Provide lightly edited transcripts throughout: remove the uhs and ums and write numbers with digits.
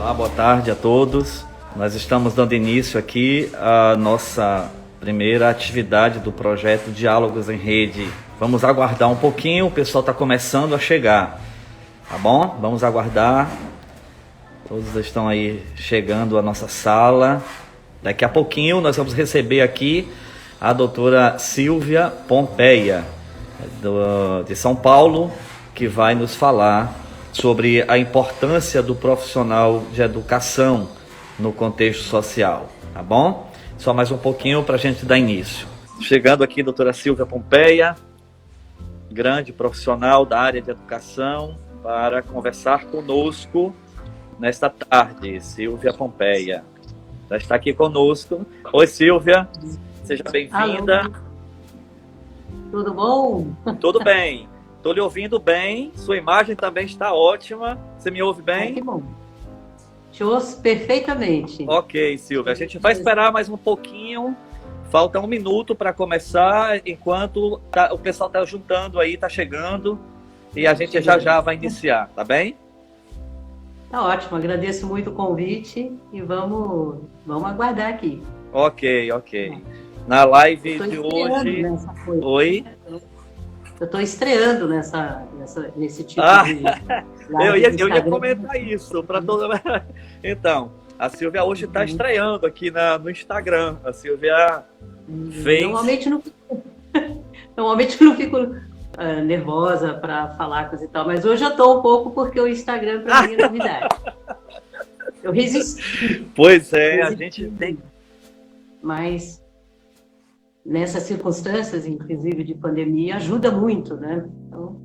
Olá, boa tarde a todos. Nós estamos dando início aqui à nossa primeira atividade do projeto Diálogos em Rede. Vamos aguardar um pouquinho, o pessoal está começando a chegar, tá bom? Vamos aguardar. Todos estão aí chegando à nossa sala. Daqui a pouquinho nós vamos receber aqui a doutora Silvia Pompeia, de São Paulo, que vai nos falar sobre a importância do profissional de educação no contexto social, tá bom? Só mais um pouquinho para a gente dar início. Chegando aqui, doutora Silvia Pompeia, grande profissional da área de educação, para conversar conosco nesta tarde. Silvia Pompeia já está aqui conosco. Oi, Silvia, seja bem-vinda. Tudo bom? Tudo bem. Estou lhe ouvindo bem, sua imagem também está ótima. Você me ouve bem? Que bom. Te ouço perfeitamente. Ok, Silvia. A gente vai esperar mais um pouquinho. Falta 1 minuto para começar, enquanto o pessoal está juntando aí, está chegando. E a gente já vai iniciar, tá bem? Tá ótimo. Agradeço muito o convite e vamos aguardar aqui. Ok. Na live de hoje... Oi? Eu estou estreando nesse tipo de live. Eu ia comentar isso para toda. Então, a Silvia hoje está estreando aqui no Instagram. A Silvia fez. Normalmente eu não fico nervosa para falar coisa e tal, mas hoje eu estou um pouco porque o Instagram para mim é novidade. Eu resisti. Pois é, a gente tem. Mas nessas circunstâncias, inclusive de pandemia, ajuda muito, né? Então...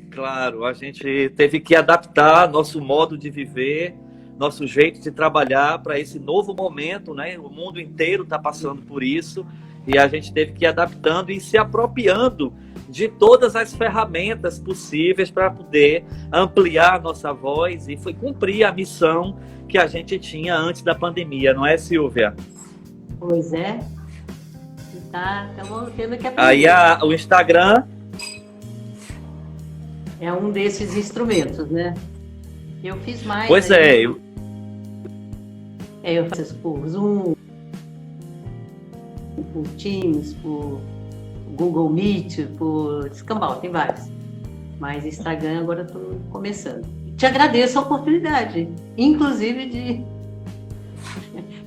Claro, a gente teve que adaptar nosso modo de viver, nosso jeito de trabalhar para esse novo momento, né? O mundo inteiro está passando por isso e a gente teve que ir adaptando e se apropriando de todas as ferramentas possíveis para poder ampliar a nossa voz e foi cumprir a missão que a gente tinha antes da pandemia, não é, Silvia? Pois é. Estamos tendo que aprender. Aí o Instagram é um desses instrumentos, né? Eu fiz mais. Pois eu faço isso por Zoom, por Teams, por Google Meet, por Escambau, tem vários. Mas Instagram agora eu estou começando. Te agradeço a oportunidade, inclusive de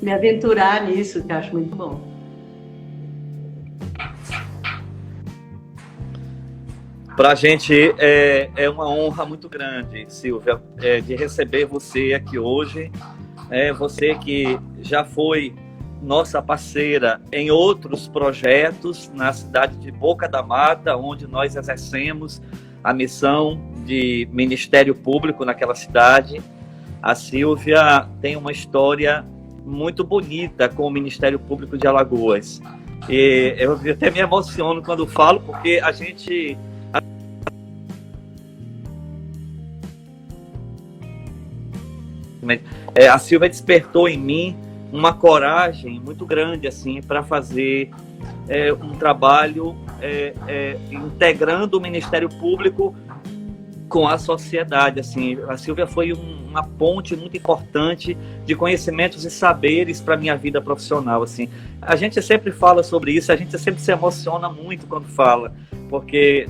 me aventurar nisso, que eu acho muito bom. Para a gente é uma honra muito grande, Silvia, de receber você aqui hoje. Você que já foi nossa parceira em outros projetos na cidade de Boca da Mata, onde nós exercemos a missão de Ministério Público naquela cidade. A Silvia tem uma história muito bonita com o Ministério Público de Alagoas. E eu até me emociono quando falo, porque a gente... A Silvia despertou em mim uma coragem muito grande assim, para fazer um trabalho integrando o Ministério Público com a sociedade. Assim. A Silvia foi uma ponte muito importante de conhecimentos e saberes para a minha vida profissional. Assim. A gente sempre fala sobre isso, a gente sempre se emociona muito quando fala, porque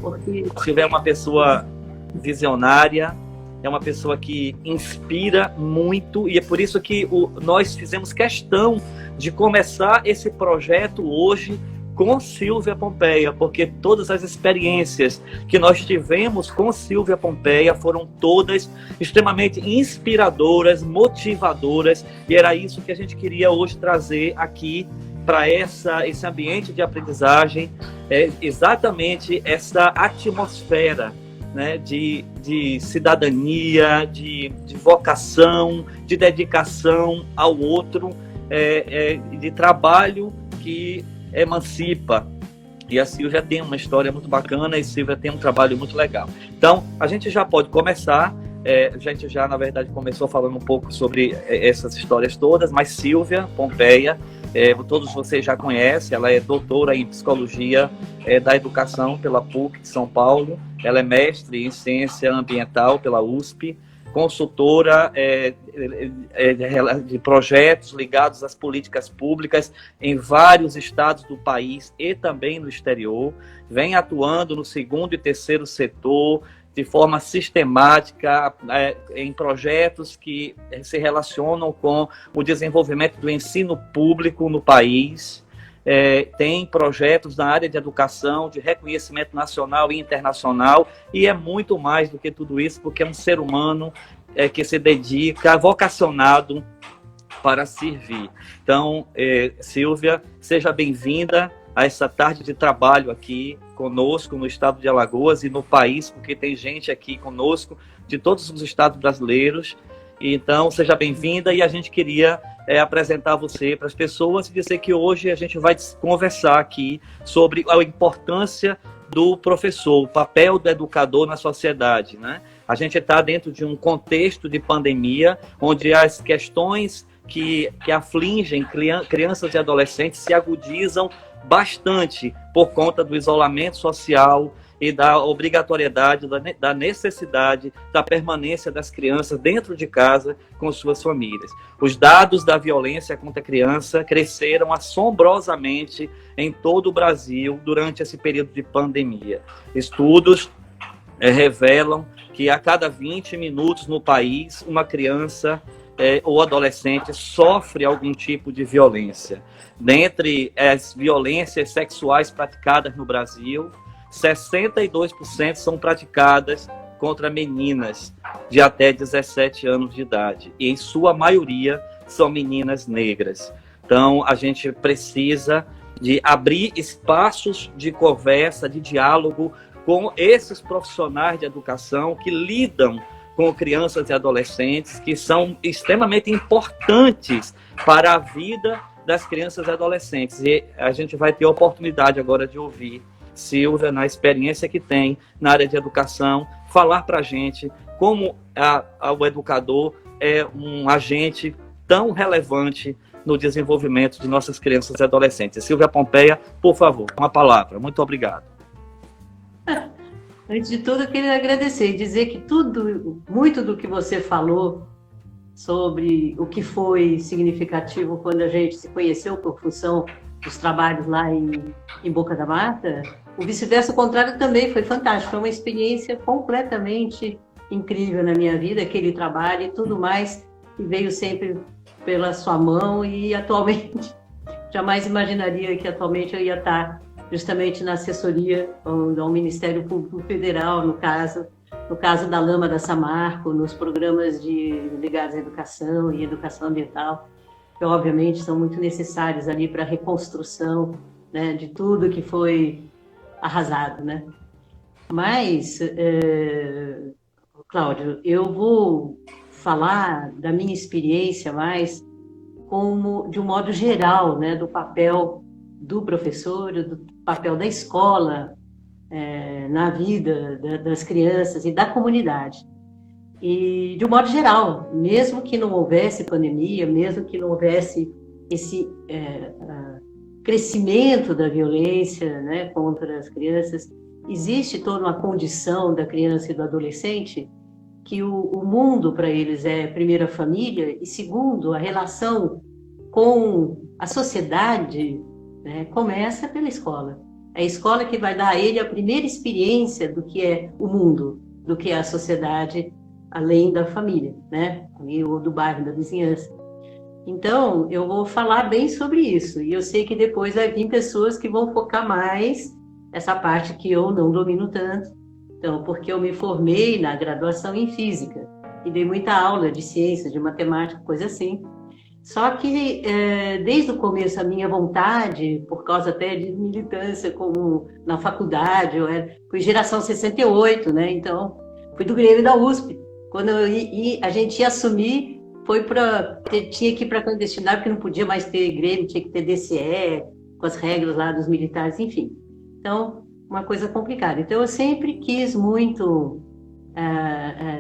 a Silvia é uma pessoa visionária, é uma pessoa que inspira muito, e é por isso que nós fizemos questão de começar esse projeto hoje com Silvia Pompeia, porque todas as experiências que nós tivemos com Silvia Pompeia foram todas extremamente inspiradoras, motivadoras, e era isso que a gente queria hoje trazer aqui para esse ambiente de aprendizagem, exatamente essa atmosfera, né, de cidadania, de vocação, de dedicação ao outro, de trabalho que emancipa. E a Silvia tem uma história muito bacana e a Silvia tem um trabalho muito legal. Então, a gente já pode começar. A gente já, na verdade, começou falando um pouco sobre essas histórias todas, mas Silvia Pompeia, todos vocês já conhecem, ela é doutora em Psicologia da Educação pela PUC de São Paulo, ela é mestre em Ciência Ambiental pela USP, consultora de projetos ligados às políticas públicas em vários estados do país e também no exterior, vem atuando no segundo e terceiro setor de forma sistemática em projetos que se relacionam com o desenvolvimento do ensino público no país. Tem projetos na área de educação, de reconhecimento nacional e internacional, e é muito mais do que tudo isso, porque é um ser humano que se dedica, vocacionado para servir. Então, Silvia, seja bem-vinda a essa tarde de trabalho aqui conosco no estado de Alagoas e no país, porque tem gente aqui conosco de todos os estados brasileiros. Então, seja bem-vinda, e a gente queria apresentar você para as pessoas e dizer que hoje a gente vai conversar aqui sobre a importância do professor, o papel do educador na sociedade, né? A gente está dentro de um contexto de pandemia, onde as questões que afligem crianças e adolescentes se agudizam bastante por conta do isolamento social e da obrigatoriedade, da necessidade da permanência das crianças dentro de casa com suas famílias. Os dados da violência contra a criança cresceram assombrosamente em todo o Brasil durante esse período de pandemia. Estudos revelam que a cada 20 minutos no país, uma criança ou adolescente sofre algum tipo de violência. Dentre as violências sexuais praticadas no Brasil, 62% são praticadas contra meninas de até 17 anos de idade. E, em sua maioria, são meninas negras. Então, a gente precisa de abrir espaços de conversa, de diálogo com esses profissionais de educação que lidam com crianças e adolescentes, que são extremamente importantes para a vida das crianças e adolescentes. E a gente vai ter a oportunidade agora de ouvir Silvia, na experiência que tem na área de educação, falar para a gente como o educador é um agente tão relevante no desenvolvimento de nossas crianças e adolescentes. Silvia Pompeia, por favor, uma palavra. Muito obrigado. Antes de tudo, eu queria agradecer e dizer que muito do que você falou sobre o que foi significativo quando a gente se conheceu por função dos trabalhos lá em Boca da Mata, o vice-versa, o contrário, também foi fantástico. Foi uma experiência completamente incrível na minha vida, aquele trabalho e tudo mais que veio sempre pela sua mão, e atualmente jamais imaginaria que atualmente eu ia estar justamente na assessoria do Ministério Público Federal, no caso da Lama da Samarco, nos programas ligados à educação e educação ambiental, que obviamente são muito necessários ali para a reconstrução, né, de tudo que foi arrasado, né? Mas, Cláudio, eu vou falar da minha experiência mais como de um modo geral, né, do papel do professor, do papel da escola na vida das crianças e da comunidade. E, de um modo geral, mesmo que não houvesse pandemia, mesmo que não houvesse esse crescimento da violência, né, contra as crianças, existe toda uma condição da criança e do adolescente que o mundo para eles é, primeiro, a família, e segundo, a relação com a sociedade, né, começa pela escola. É a escola que vai dar a ele a primeira experiência do que é o mundo, do que é a sociedade, além da família, né, ou do bairro, da vizinhança. Então, eu vou falar bem sobre isso, e eu sei que depois vai vir pessoas que vão focar mais essa parte que eu não domino tanto. Então, porque eu me formei na graduação em física e dei muita aula de ciência, de matemática, coisa assim. Só que, desde o começo, a minha vontade, por causa até de militância como na faculdade, fui geração 68, né? Então, fui do Grêmio da USP. Quando a gente ia assumir, tinha que ir para clandestinidade, porque não podia mais ter Grêmio, tinha que ter DCE, com as regras lá dos militares, enfim. Então, uma coisa complicada. Então, eu sempre quis muito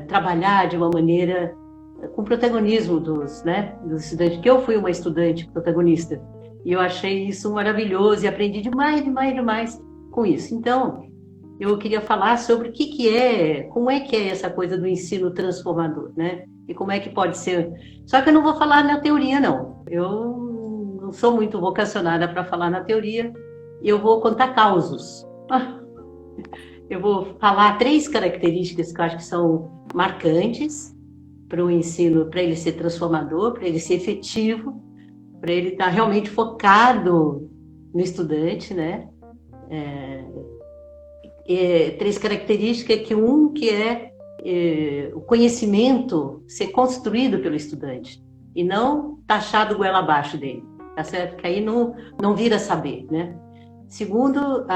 trabalhar de uma maneira com protagonismo dos estudantes, porque eu fui uma estudante protagonista, e eu achei isso maravilhoso e aprendi demais com isso. Então, eu queria falar sobre o que é, como é que é essa coisa do ensino transformador, né? E como é que pode ser. Só que eu não vou falar na teoria, não. Eu não sou muito vocacionada para falar na teoria. Eu vou contar causos. Eu vou falar 3 características que eu acho que são marcantes para o ensino, para ele ser transformador, para ele ser efetivo, para ele estar realmente focado no estudante, né? 3 características que é o conhecimento ser construído pelo estudante e não taxado goela abaixo dele, tá certo? Que aí não vira saber, né? Segundo,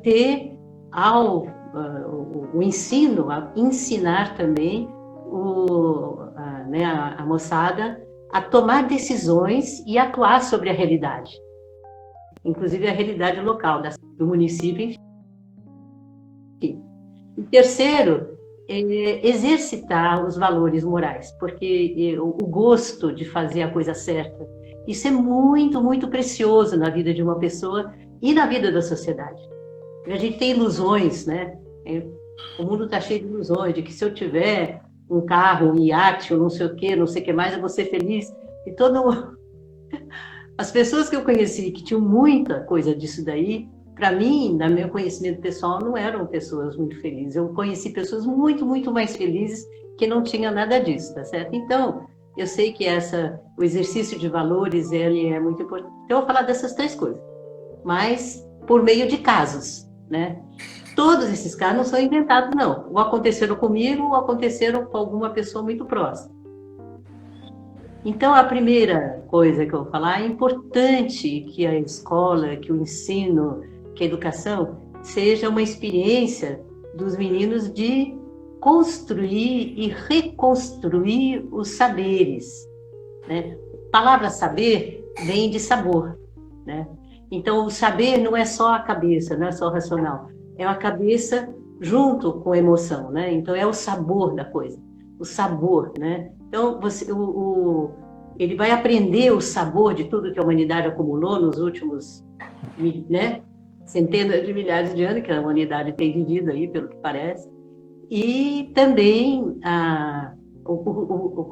ter o ensino, ensinar também a moçada a tomar decisões e atuar sobre a realidade, inclusive a realidade local do município, enfim. E terceiro, exercitar os valores morais, porque o gosto de fazer a coisa certa, isso é muito, muito precioso na vida de uma pessoa e na vida da sociedade. A gente tem ilusões, né? O mundo está cheio de ilusões, de que se eu tiver um carro, um iate, ou não sei o que mais, eu vou ser feliz. E as pessoas que eu conheci que tinham muita coisa disso daí, para mim, no meu conhecimento pessoal, não eram pessoas muito felizes. Eu conheci pessoas muito, muito mais felizes que não tinham nada disso, tá certo? Então, eu sei que o exercício de valores, ele é muito importante. Então, eu vou falar dessas 3 coisas, mas por meio de casos, né? Todos esses casos não são inventados, não. Ou aconteceram comigo, ou aconteceram com alguma pessoa muito próxima. Então, a primeira coisa que eu vou falar, é importante que a escola, que o ensino, que a educação seja uma experiência dos meninos de construir e reconstruir os saberes, né? A palavra saber vem de sabor, né? Então, o saber não é só a cabeça, não é só o racional, é a cabeça junto com a emoção, né? Então, é o sabor da coisa, o sabor, né? Então, ele vai aprender o sabor de tudo que a humanidade acumulou nos últimos, né, centenas de milhares de anos que a humanidade tem vivido aí, pelo que parece. E também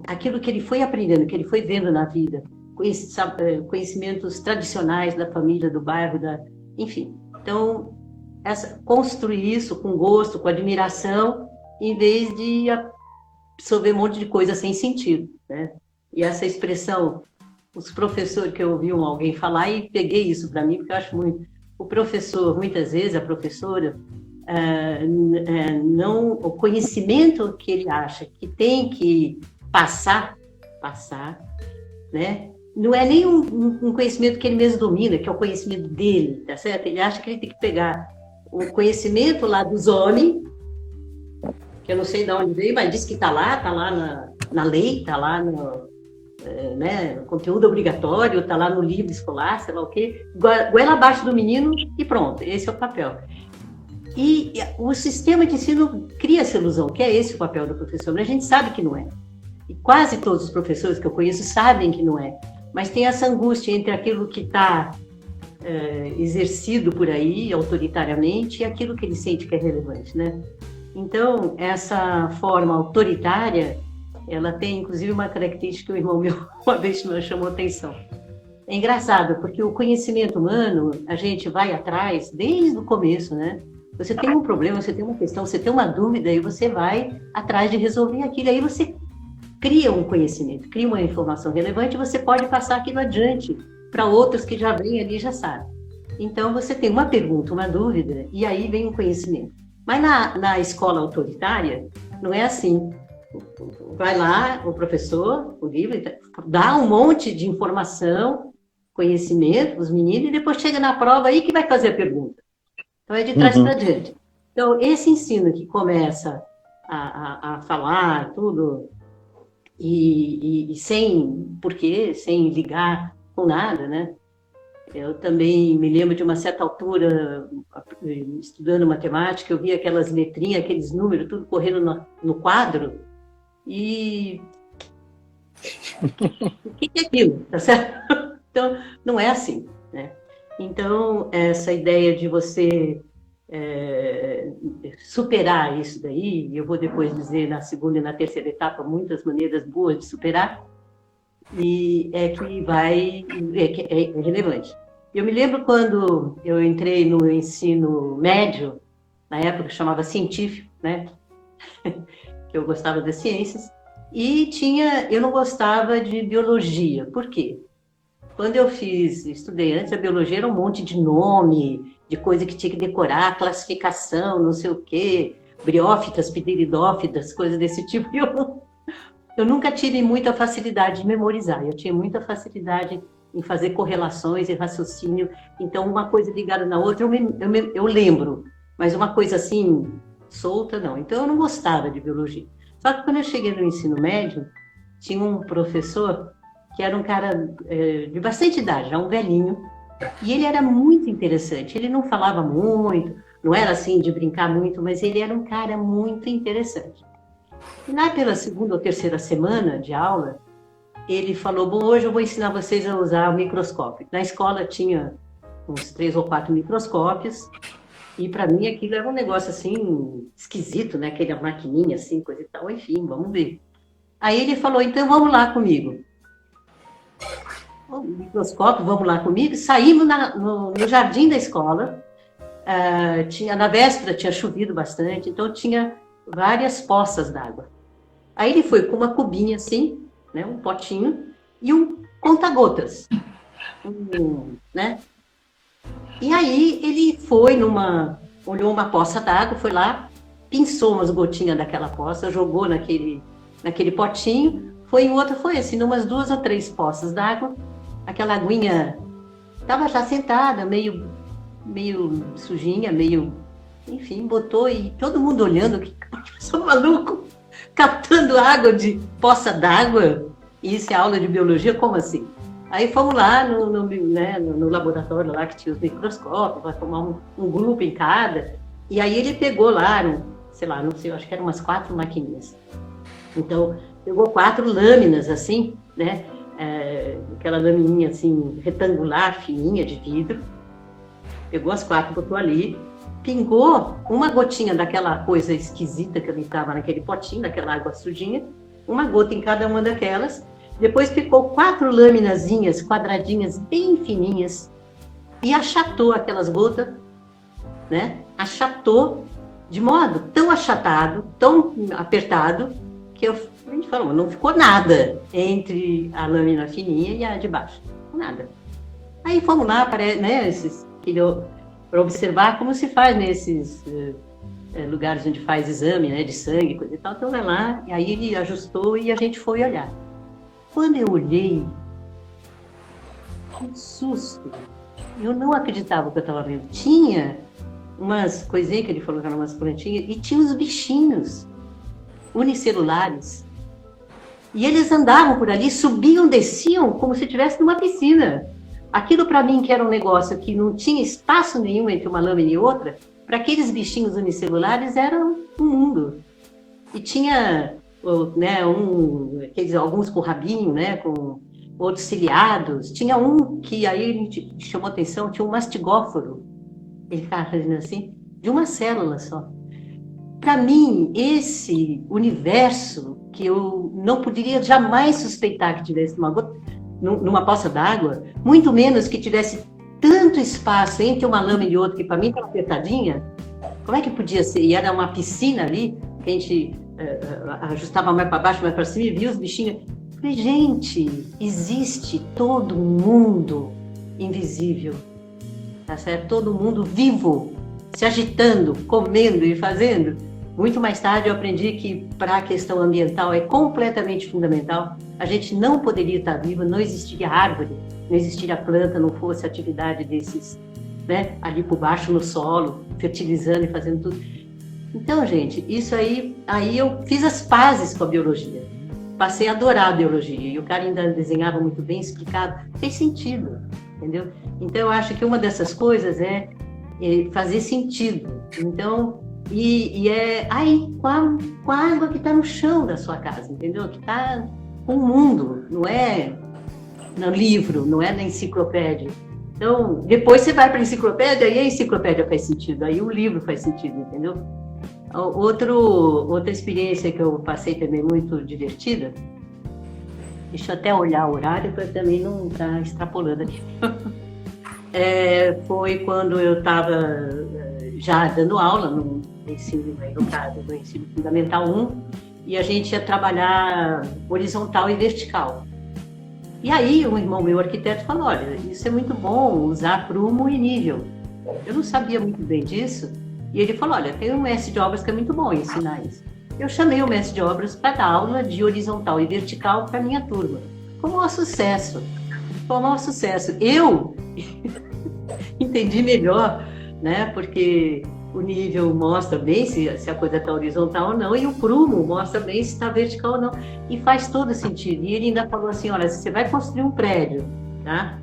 aquilo que ele foi aprendendo, que ele foi vendo na vida, conhecimentos tradicionais da família, do bairro, enfim. Então, construir isso com gosto, com admiração, em vez de absorver um monte de coisa sem sentido, né? E essa expressão, os professores, que eu ouvi alguém falar e peguei isso para mim, porque eu acho muito. O professor, muitas vezes, a professora, o conhecimento que ele acha que tem que passar, né? Não é nem um conhecimento que ele mesmo domina, que é o conhecimento dele, tá certo? Ele acha que ele tem que pegar o conhecimento lá dos homens, que eu não sei de onde veio, mas diz que está lá na lei, está lá no conteúdo obrigatório, está lá no livro escolar, sei lá o quê, goela abaixo do menino e pronto, esse é o papel. E o sistema de ensino cria essa ilusão, que é esse o papel do professor, mas a gente sabe que não é. E quase todos os professores que eu conheço sabem que não é, mas tem essa angústia entre aquilo que está exercido por aí, autoritariamente, e aquilo que ele sente que é relevante, né? Então, essa forma autoritária, ela tem, inclusive, uma característica que o irmão meu uma vez me chamou a atenção. É engraçado, porque o conhecimento humano, a gente vai atrás desde o começo, né? Você tem um problema, você tem uma questão, você tem uma dúvida, e você vai atrás de resolver aquilo. Aí você cria um conhecimento, cria uma informação relevante, e você pode passar aquilo adiante para outros que já vêm ali e já sabem. Então, você tem uma pergunta, uma dúvida, e aí vem um conhecimento. Mas na escola autoritária, não é assim. Vai lá o professor, o livro, dá um monte de informação, conhecimento para os meninos, e depois chega na prova aí que vai fazer a pergunta. Então, é de trás para diante. Então, esse ensino que começa a falar tudo, e sem porquê, sem ligar com nada, né? Eu também me lembro de uma certa altura, estudando matemática, eu via aquelas letrinhas, aqueles números, tudo correndo no quadro, e o que é aquilo, tá certo? Então, não é assim, né? Então, essa ideia de você superar isso daí, eu vou depois dizer na segunda e na terceira etapa muitas maneiras boas de superar, e é relevante. Eu me lembro quando eu entrei no ensino médio, na época chamava científico, né? Que eu gostava das ciências, e eu não gostava de biologia. Por quê? Quando eu estudei antes, a biologia era um monte de nome, de coisa que tinha que decorar, classificação, não sei o quê, briófitas, pteridófitas, coisas desse tipo. E eu nunca tive muita facilidade de memorizar, eu tinha muita facilidade em fazer correlações e raciocínio. Então, uma coisa ligada na outra, eu lembro, mas uma coisa assim, solta, não. Então, eu não gostava de biologia. Só que quando eu cheguei no ensino médio, tinha um professor que era um cara de bastante idade, já um velhinho, e ele era muito interessante. Ele não falava muito, não era assim de brincar muito, mas ele era um cara muito interessante. E lá pela segunda ou terceira semana de aula, ele falou, bom, hoje eu vou ensinar vocês a usar o microscópio. Na escola tinha uns 3 ou 4 microscópios, e para mim aquilo era um negócio assim, esquisito, né? Aquela maquininha assim, coisa e tal, enfim, vamos ver. Aí ele falou, então vamos lá comigo. O microscópio, vamos lá comigo. Saímos no jardim da escola, na véspera tinha chovido bastante, então tinha várias poças d'água. Aí ele foi com uma cubinha assim, né, um potinho, e um conta-gotas. Né? E aí ele foi olhou uma poça d'água, foi lá, pinçou umas gotinhas daquela poça, jogou naquele potinho, foi em outra, foi assim, umas 2 ou 3 poças d'água, aquela aguinha estava já sentada, meio sujinha, enfim, botou e todo mundo olhando, que pessoa maluco, captando água de poça d'água, e isso é aula de biologia, como assim? Aí fomos lá no laboratório lá que tinha os microscópios, vai formar um grupo em cada, e aí ele pegou lá, sei lá, não sei, acho que eram umas 4 maquininhas. Então, pegou 4 lâminas assim, né? Aquela lamininha assim, retangular, fininha de vidro, pegou as 4, botou ali, pingou uma gotinha daquela coisa esquisita que ele estava naquele potinho, daquela água sujinha, uma gota em cada uma daquelas, depois picou 4 laminazinhas, quadradinhas, bem fininhas, e achatou aquelas gotas, né? Achatou de modo tão achatado, tão apertado, que a gente falou, não ficou nada entre a lâmina fininha e a de baixo, nada. Aí fomos lá, né, para observar como se faz nesses lugares onde faz exame, né, de sangue, coisa e tal. Então vai lá, e aí ele ajustou e a gente foi olhar. Quando eu olhei, que susto! Eu não acreditava que eu estava vendo. Tinha umas coisinhas que ele falou que eram umas plantinhas, e tinha uns bichinhos unicelulares. E eles andavam por ali, subiam, desciam, como se estivesse numa piscina. Aquilo para mim que era um negócio que não tinha espaço nenhum entre uma lâmina e outra, para aqueles bichinhos unicelulares era um mundo. E tinha, né, alguns com rabinho, né, com outros ciliados. Tinha um que aí a gente chamou atenção, tinha um mastigóforo. Ele ficava fazendo assim, de uma célula só. Para mim, esse universo que eu não poderia jamais suspeitar que tivesse numa poça d'água, muito menos que tivesse tanto espaço entre uma lâmina e outra, que para mim estava apertadinha, como é que podia ser? E era uma piscina ali, que a gente ajustava mais para baixo, mais para cima, e via os bichinhos. Falei, gente, existe todo mundo invisível, tá certo? Todo mundo vivo, se agitando, comendo e fazendo. Muito mais tarde eu aprendi que para a questão ambiental é completamente fundamental. A gente não poderia estar vivo, não existiria árvore, não existiria planta, não fosse a atividade desses, né, ali por baixo no solo, fertilizando e fazendo tudo. Então, gente, isso aí eu fiz as pazes com a biologia. Passei a adorar a biologia. E o cara ainda desenhava muito bem, explicava. Fez sentido, entendeu? Então, eu acho que uma dessas coisas é fazer sentido. Então, com a água que está no chão da sua casa, entendeu? Que está com o mundo, não é no livro, não é na enciclopédia. Então, depois você vai para a enciclopédia e a enciclopédia faz sentido, aí o livro faz sentido, entendeu? Outra experiência que eu passei também muito divertida, deixa eu até olhar o horário para também não estar extrapolando aqui. Foi quando eu estava já dando aula no ensino, no caso, no ensino fundamental 1, e a gente ia trabalhar horizontal e vertical. E aí um irmão meu, arquiteto, falou, olha, isso é muito bom, usar prumo e nível. Eu não sabia muito bem disso, e ele falou, olha, tem um mestre de obras que é muito bom em ensinar isso. Eu chamei o mestre de obras para dar aula de horizontal e vertical para a minha turma. Foi um maior sucesso. Foi um maior sucesso. Eu entendi melhor, né? Porque o nível mostra bem se a coisa está horizontal ou não, e o prumo mostra bem se está vertical ou não. E faz todo sentido. E ele ainda falou assim, olha, se você vai construir um prédio, tá?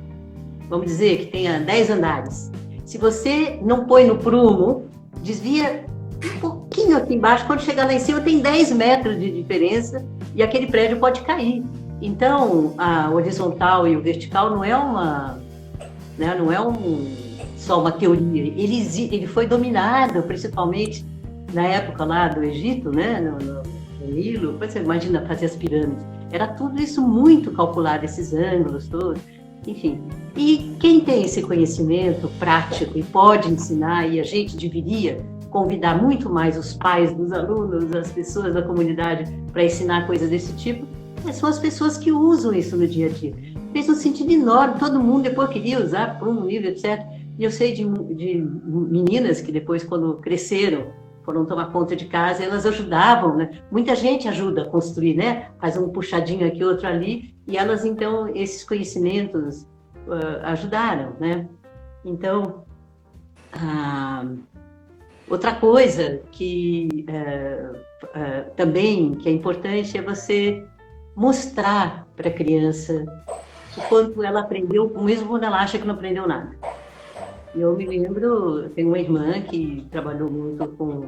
Vamos dizer que tenha 10 andares. Se você não põe no prumo, desvia um pouquinho aqui embaixo, quando chegar lá em cima tem 10 metros de diferença e aquele prédio pode cair. Então, a horizontal e o vertical não é só uma teoria. Ele foi dominado, principalmente na época lá do Egito, né? no Nilo. Você imagina fazer as pirâmides. Era tudo isso muito calculado, esses ângulos todos. Enfim, e quem tem esse conhecimento prático e pode ensinar, e a gente deveria convidar muito mais os pais dos alunos, as pessoas da comunidade para ensinar coisas desse tipo, são as pessoas que usam isso no dia a dia. Fez um sentido enorme, todo mundo depois queria usar para um nível, etc. E eu sei de meninas que depois, quando cresceram, foram tomar conta de casa, elas ajudavam, né? Muita gente ajuda a construir, né? Faz um puxadinho aqui, outro ali, e elas, então, esses conhecimentos ajudaram, né? Então, outra coisa que também que é importante é você mostrar para a criança o quanto ela aprendeu, mesmo quando ela acha que não aprendeu nada. Eu me lembro, tenho uma irmã que trabalhou muito com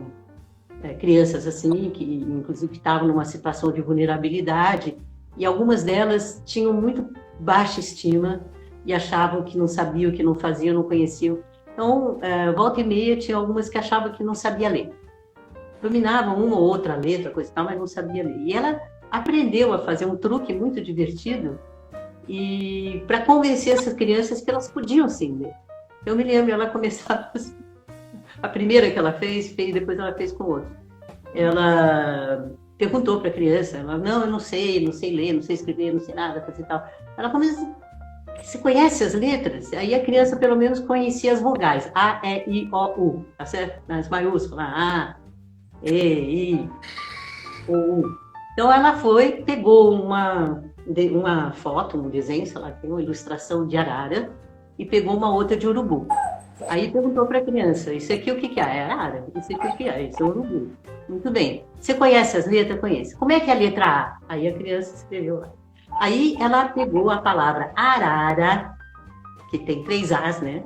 crianças assim, que inclusive estavam numa situação de vulnerabilidade, e algumas delas tinham muito baixa estima e achavam que não sabiam, que não faziam, não conheciam. Então, volta e meia, tinha algumas que achavam que não sabia ler. Dominavam uma ou outra letra, coisa e tal, mas não sabia ler. E ela aprendeu a fazer um truque muito divertido e para convencer essas crianças que elas podiam sim ler. Eu me lembro, ela começava assim, a primeira que ela fez, depois ela fez com outra. Ela perguntou para a criança, ela, não, eu não sei ler, não sei escrever, não sei nada, fazer tal. Ela começou, você conhece as letras? Aí a criança pelo menos conhecia as vogais, A, E, I, O, U, tá certo? Nas maiúsculas, A, E, I, O, U. Então ela pegou uma foto, um desenho, sei lá, tem uma ilustração de arara, e pegou uma outra de urubu. Aí perguntou para a criança, isso aqui o que é? É arara? Isso aqui o que é? Isso é urubu. Muito bem. Você conhece as letras? Conhece. Como é que é a letra A? Aí a criança escreveu lá. Aí ela pegou a palavra arara, que tem 3 As, né?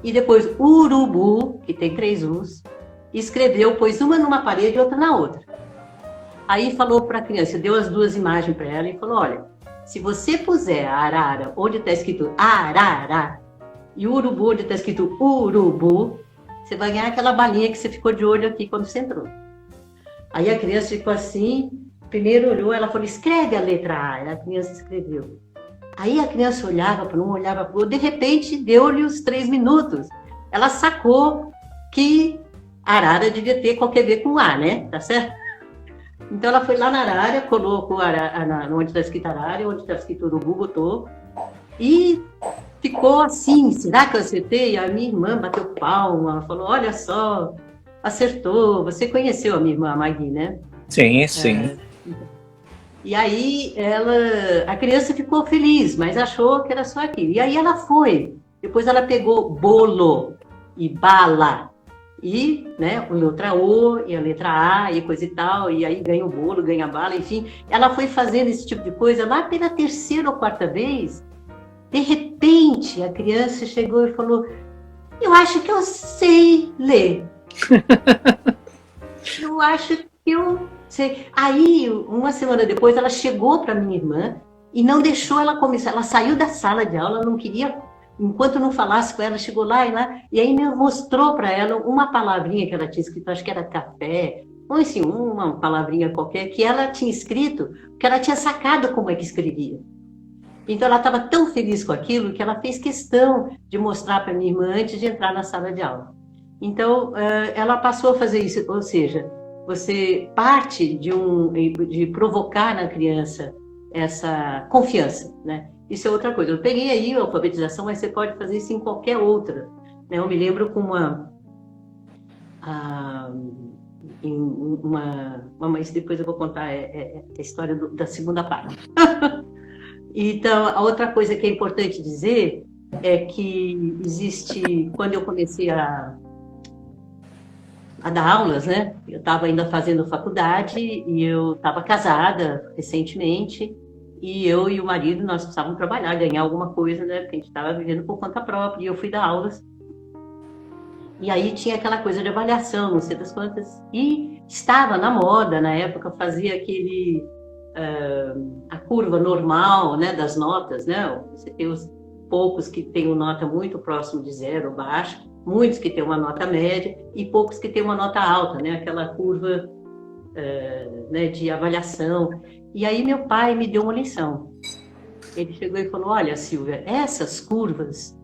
E depois urubu, que tem 3 Us, e escreveu, pôs uma numa parede e outra na outra. Aí falou para a criança, deu as 2 imagens para ela e falou, olha, se você puser a arara onde está escrito arara e o urubu onde está escrito urubu, você vai ganhar aquela balinha que você ficou de olho aqui quando você entrou. Aí a criança ficou assim, primeiro olhou, ela falou, escreve a letra A. A criança escreveu. Aí a criança olhava para um, olhava para o outro, de repente deu-lhe os 3 minutos. Ela sacou que arara devia ter qualquer ver com A, né? Tá certo? Então ela foi lá na arara, colocou onde está escrito arara, onde está escrito urubu, botou, e ficou assim, será que eu acertei? A minha irmã bateu palma, falou, olha só, acertou. Você conheceu a minha irmã, a Magui, né? Sim, sim. E aí a criança ficou feliz, mas achou que era só aquilo. E aí ela foi. Depois ela pegou bolo e bala. E, né, a letra O e a letra A e coisa e tal. E aí ganha o bolo, ganha a bala, enfim. Ela foi fazendo esse tipo de coisa. Lá pela 3ª ou 4ª vez, de repente, a criança chegou e falou, eu acho que eu sei ler. Eu acho que eu sei. Aí, uma semana depois, ela chegou para minha irmã e não deixou ela começar. Ela saiu da sala de aula, não queria enquanto não falasse com ela, chegou lá e aí me mostrou para ela uma palavrinha que ela tinha escrito, acho que era café, ou assim, uma palavrinha qualquer, que ela tinha escrito, que ela tinha sacado como é que escrevia. Então, ela estava tão feliz com aquilo que ela fez questão de mostrar para minha irmã antes de entrar na sala de aula. Então, ela passou a fazer isso, ou seja, você parte de provocar na criança essa confiança, né? Isso é outra coisa. Eu peguei aí a alfabetização, mas você pode fazer isso em qualquer outra, né? Eu me lembro com mas depois eu vou contar a história da segunda parte. Então, a outra coisa que é importante dizer é que existe, quando eu comecei a dar aulas, né? Eu estava ainda fazendo faculdade e eu estava casada recentemente e eu e o marido, nós precisávamos trabalhar, ganhar alguma coisa, né? Porque a gente estava vivendo por conta própria e eu fui dar aulas. E aí tinha aquela coisa de avaliação, não sei das quantas. E estava na moda, na época, fazia a curva normal, né, das notas, né? Você tem os poucos que têm uma nota muito próximo de zero, baixa, muitos que têm uma nota média e poucos que têm uma nota alta, né? Aquela curva né, de avaliação. E aí meu pai me deu uma lição. Ele chegou e falou: olha, Silvia, essas curvas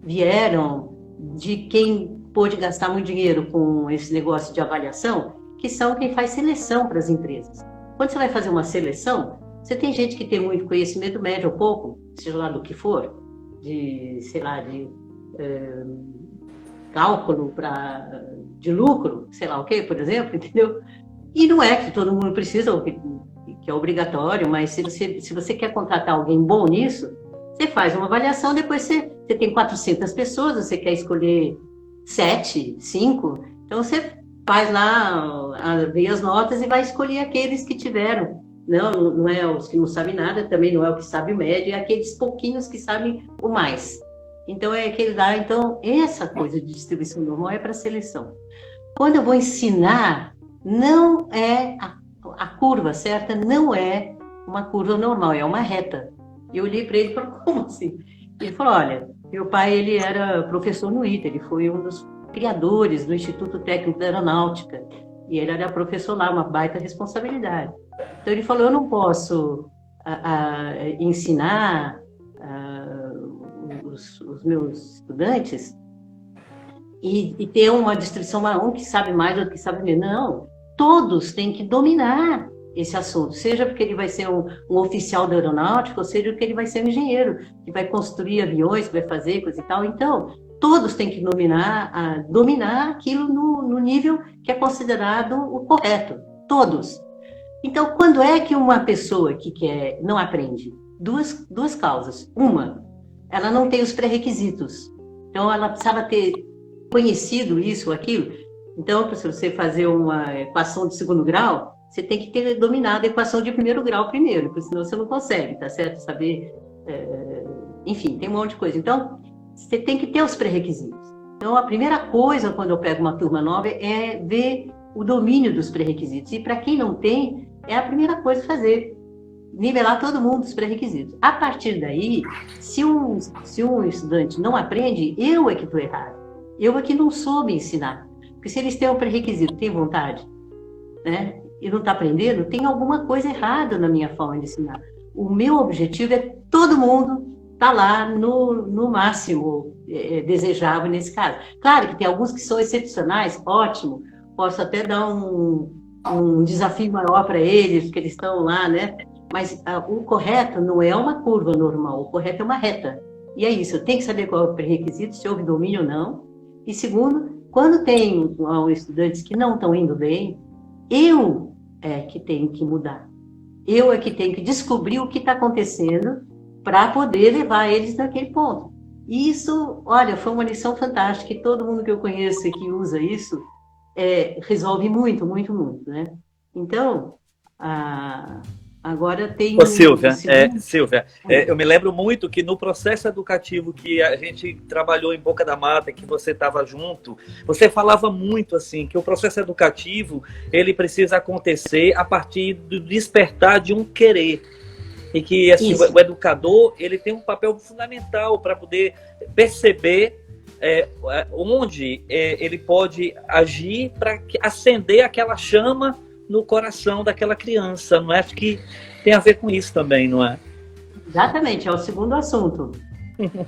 vieram de quem pôde gastar muito dinheiro com esse negócio de avaliação, que são quem faz seleção para as empresas. Quando você vai fazer uma seleção, você tem gente que tem muito conhecimento médio ou pouco, seja lá do que for, de, sei lá, de cálculo de lucro, sei lá o quê, por exemplo, entendeu? E não é que todo mundo precisa, ou que é obrigatório, mas se você quer contratar alguém bom nisso, você faz uma avaliação, depois você tem 400 pessoas, você quer escolher 7, 5, então você faz lá, vê as notas e vai escolher aqueles que tiveram. Não é os que não sabem nada, também não é o que sabe o médio, é aqueles pouquinhos que sabem o mais. Então, é aquele lá. Então, essa coisa de distribuição normal é para seleção. Quando eu vou ensinar, não é a curva certa, não é uma curva normal, é uma reta. Eu olhei para ele e falei: como assim? Ele falou: olha, meu pai ele era professor no ITA, ele foi um dos criadores do Instituto Técnico da Aeronáutica, e ele era professor lá, uma baita responsabilidade. Então ele falou: eu não posso ensinar os meus estudantes e ter uma distribuição, um que sabe mais, outro que sabe menos. Não, todos têm que dominar esse assunto, seja porque ele vai ser um oficial da aeronáutica, ou seja porque ele vai ser um engenheiro, que vai construir aviões, que vai fazer coisa e tal. Então, todos têm que dominar aquilo no nível que é considerado o correto. Todos. Então, quando é que uma pessoa que não aprende? Duas causas. Uma, ela não tem os pré-requisitos. Então, ela precisava ter conhecido isso ou aquilo. Então, se você fazer uma equação de segundo grau, você tem que ter dominado a equação de primeiro grau primeiro, porque senão você não consegue, tá certo? Saber, enfim, tem um monte de coisa. Então, você tem que ter os pré-requisitos. Então, a primeira coisa quando eu pego uma turma nova é ver o domínio dos pré-requisitos. E para quem não tem, é a primeira coisa a fazer, nivelar todo mundo os pré-requisitos. A partir daí, se um estudante não aprende, eu é que estou errado. Eu é que não soube ensinar. Porque se eles têm um pré-requisito, têm vontade, né? E não está aprendendo, tem alguma coisa errada na minha forma de ensinar. O meu objetivo é todo mundo estar lá no máximo desejável nesse caso. Claro que tem alguns que são excepcionais, ótimo, posso até dar um desafio maior para eles, porque eles estão lá, né? Mas o correto não é uma curva normal, o correto é uma reta. E é isso, eu tenho que saber qual é o pré-requisito, se houve domínio ou não. E segundo, quando tem estudantes que não estão indo bem, eu é que tenho que mudar. Eu é que tenho que descobrir o que está acontecendo para poder levar eles naquele ponto. E isso, olha, foi uma lição fantástica, e todo mundo que eu conheço e que usa isso resolve muito, muito, muito, né? Então, agora tem... Ô, Silvia, eu me lembro muito que no processo educativo que a gente trabalhou em Boca da Mata, que você estava junto, você falava muito assim, que o processo educativo, ele precisa acontecer a partir do despertar de um querer. E que assim, Isso. o educador ele tem um papel fundamental para poder perceber onde ele pode agir para acender aquela chama no coração daquela criança, não é? Acho que tem a ver com isso também, não é? Exatamente, é o segundo assunto.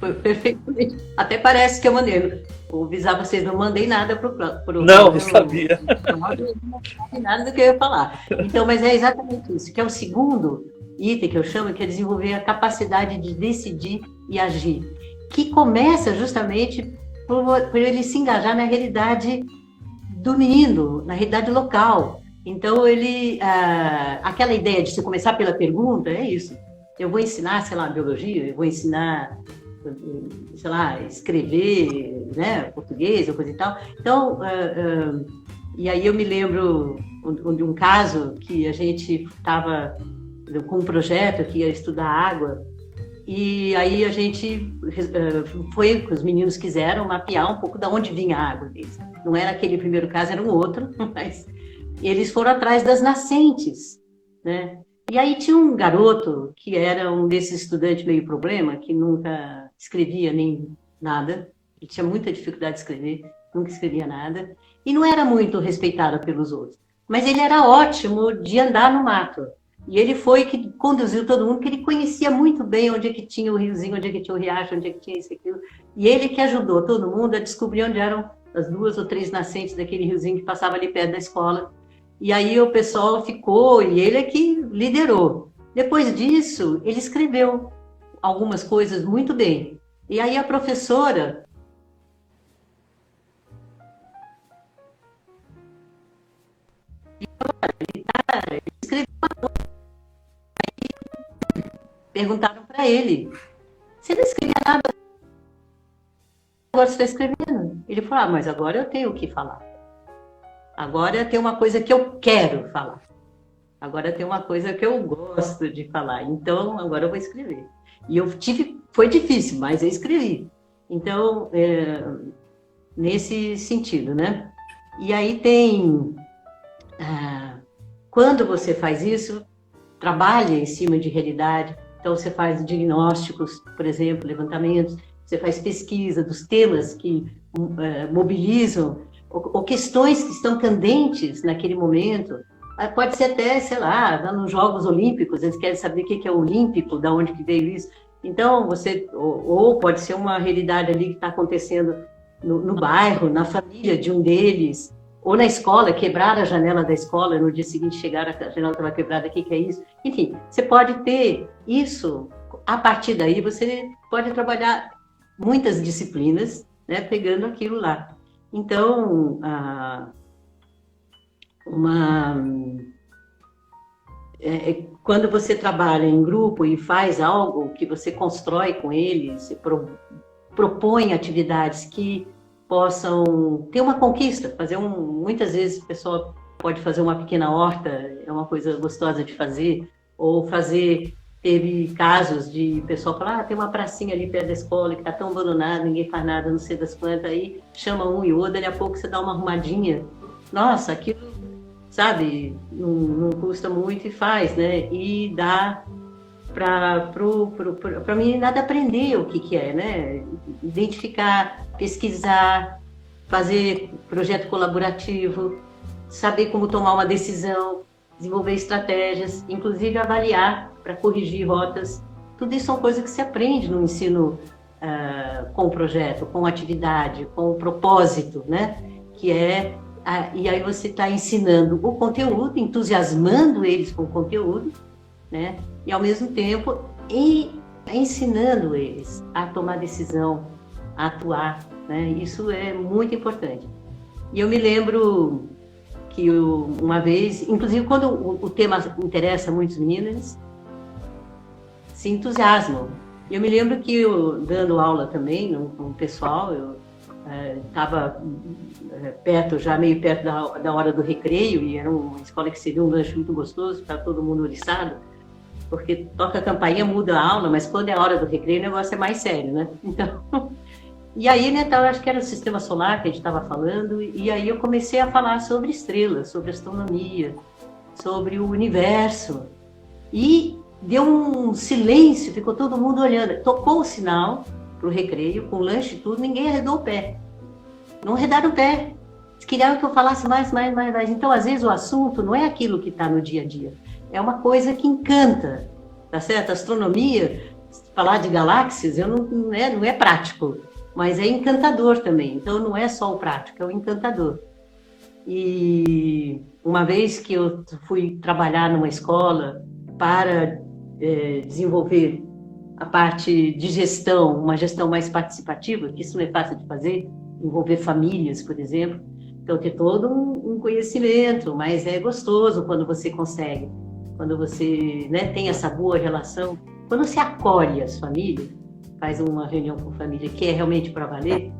Foi perfeitamente. Até parece que eu mandei. Vou avisar vocês, não mandei nada para o. Não sabia. Não sabia nada do que eu ia falar. Então, mas é exatamente isso, que é o segundo item que eu chamo, que é desenvolver a capacidade de decidir e agir, que começa justamente por ele se engajar na realidade do menino, na realidade local. Então, aquela ideia de se começar pela pergunta, é isso. Eu vou ensinar, sei lá, biologia, eu vou ensinar, sei lá, escrever, né, português ou coisa e tal. Então, e aí eu me lembro de um caso que a gente estava com um projeto que ia estudar água, e aí a gente foi, os meninos quiseram mapear um pouco de onde vinha a água deles. Não era aquele primeiro caso, era um outro, mas eles foram atrás das nascentes, né? E aí tinha um garoto que era um desses estudantes meio problema, que nunca escrevia nem nada, ele tinha muita dificuldade de escrever, nunca escrevia nada, e não era muito respeitado pelos outros. Mas ele era ótimo de andar no mato. E ele foi que conduziu todo mundo, que ele conhecia muito bem onde é que tinha o riozinho, onde é que tinha o riacho, onde é que tinha isso e aquilo. E ele que ajudou todo mundo a descobrir onde eram as 2 ou 3 nascentes daquele riozinho que passava ali perto da escola. E aí o pessoal ficou, e ele é que liderou. Depois disso, ele escreveu algumas coisas muito bem. E aí a professora... Ele escreveu. Perguntaram para ele, você não escrevia nada, agora você está escrevendo. Ele falou, mas agora eu tenho o que falar. Agora tem uma coisa que eu quero falar. Agora tem uma coisa que eu gosto de falar. Então, agora eu vou escrever. E foi difícil, mas eu escrevi. Então, nesse sentido, né? E aí tem... quando você faz isso, trabalha em cima de realidade. Então, você faz diagnósticos, por exemplo, levantamentos. Você faz pesquisa dos temas que mobilizam ou questões que estão candentes naquele momento. Pode ser até, sei lá, nos Jogos Olímpicos, eles querem saber o que é olímpico, de onde que veio isso. Então, ou pode ser uma realidade ali que está acontecendo no bairro, na família de um deles, ou na escola, quebrar a janela da escola, no dia seguinte chegar, a janela estava quebrada, o que é isso? Enfim, você pode ter isso, a partir daí você pode trabalhar muitas disciplinas, né, pegando aquilo lá. Então, quando você trabalha em grupo e faz algo que você constrói com eles, você propõe atividades que possam ter uma conquista, muitas vezes a pessoa pode fazer uma pequena horta, é uma coisa gostosa de fazer, ou teve casos de pessoal falar, tem uma pracinha ali perto da escola que está tão abandonada, ninguém faz nada, não sei das quantas, aí chama um e outro, dali a pouco você dá uma arrumadinha, nossa, aquilo, sabe, não custa muito e faz, né, e dá para a meninada aprender o que é, né, identificar, pesquisar, fazer projeto colaborativo, saber como tomar uma decisão, desenvolver estratégias, inclusive avaliar para corrigir rotas. Tudo isso são coisas que se aprende no ensino com o projeto, com atividade, com o propósito, né? E aí você está ensinando o conteúdo, entusiasmando eles com o conteúdo, né? E ao mesmo tempo ensinando eles a tomar decisão, a atuar, né? Isso é muito importante. E eu me lembro que uma vez, inclusive quando o tema interessa muitos meninos, se entusiasmam. Eu me lembro que eu, dando aula também no pessoal, eu estava meio perto da hora do recreio, e era uma escola que seria um lanche muito gostoso, para todo mundo oriçado, porque toca a campainha, muda a aula, mas quando é a hora do recreio o negócio é mais sério, né? Então, e aí, né, eu acho que era o sistema solar que a gente estava falando, e aí eu comecei a falar sobre estrelas, sobre astronomia, sobre o universo, e deu um silêncio, ficou todo mundo olhando. Tocou o sinal para o recreio, com lanche e tudo, ninguém arredou o pé. Não arredaram o pé. Eles queriam que eu falasse mais. Então, às vezes, o assunto não é aquilo que está no dia a dia. É uma coisa que encanta, tá certo? A astronomia, falar de galáxias, não é prático, mas é encantador também. Então, não é só o prático, é o encantador. E uma vez que eu fui trabalhar numa escola para desenvolver a parte de gestão, uma gestão mais participativa, que isso não é fácil de fazer, envolver famílias, por exemplo. Então, ter todo um conhecimento, mas é gostoso quando você consegue, quando você, né, tem essa boa relação, quando você acolhe as famílias, faz uma reunião com a família que é realmente para valer,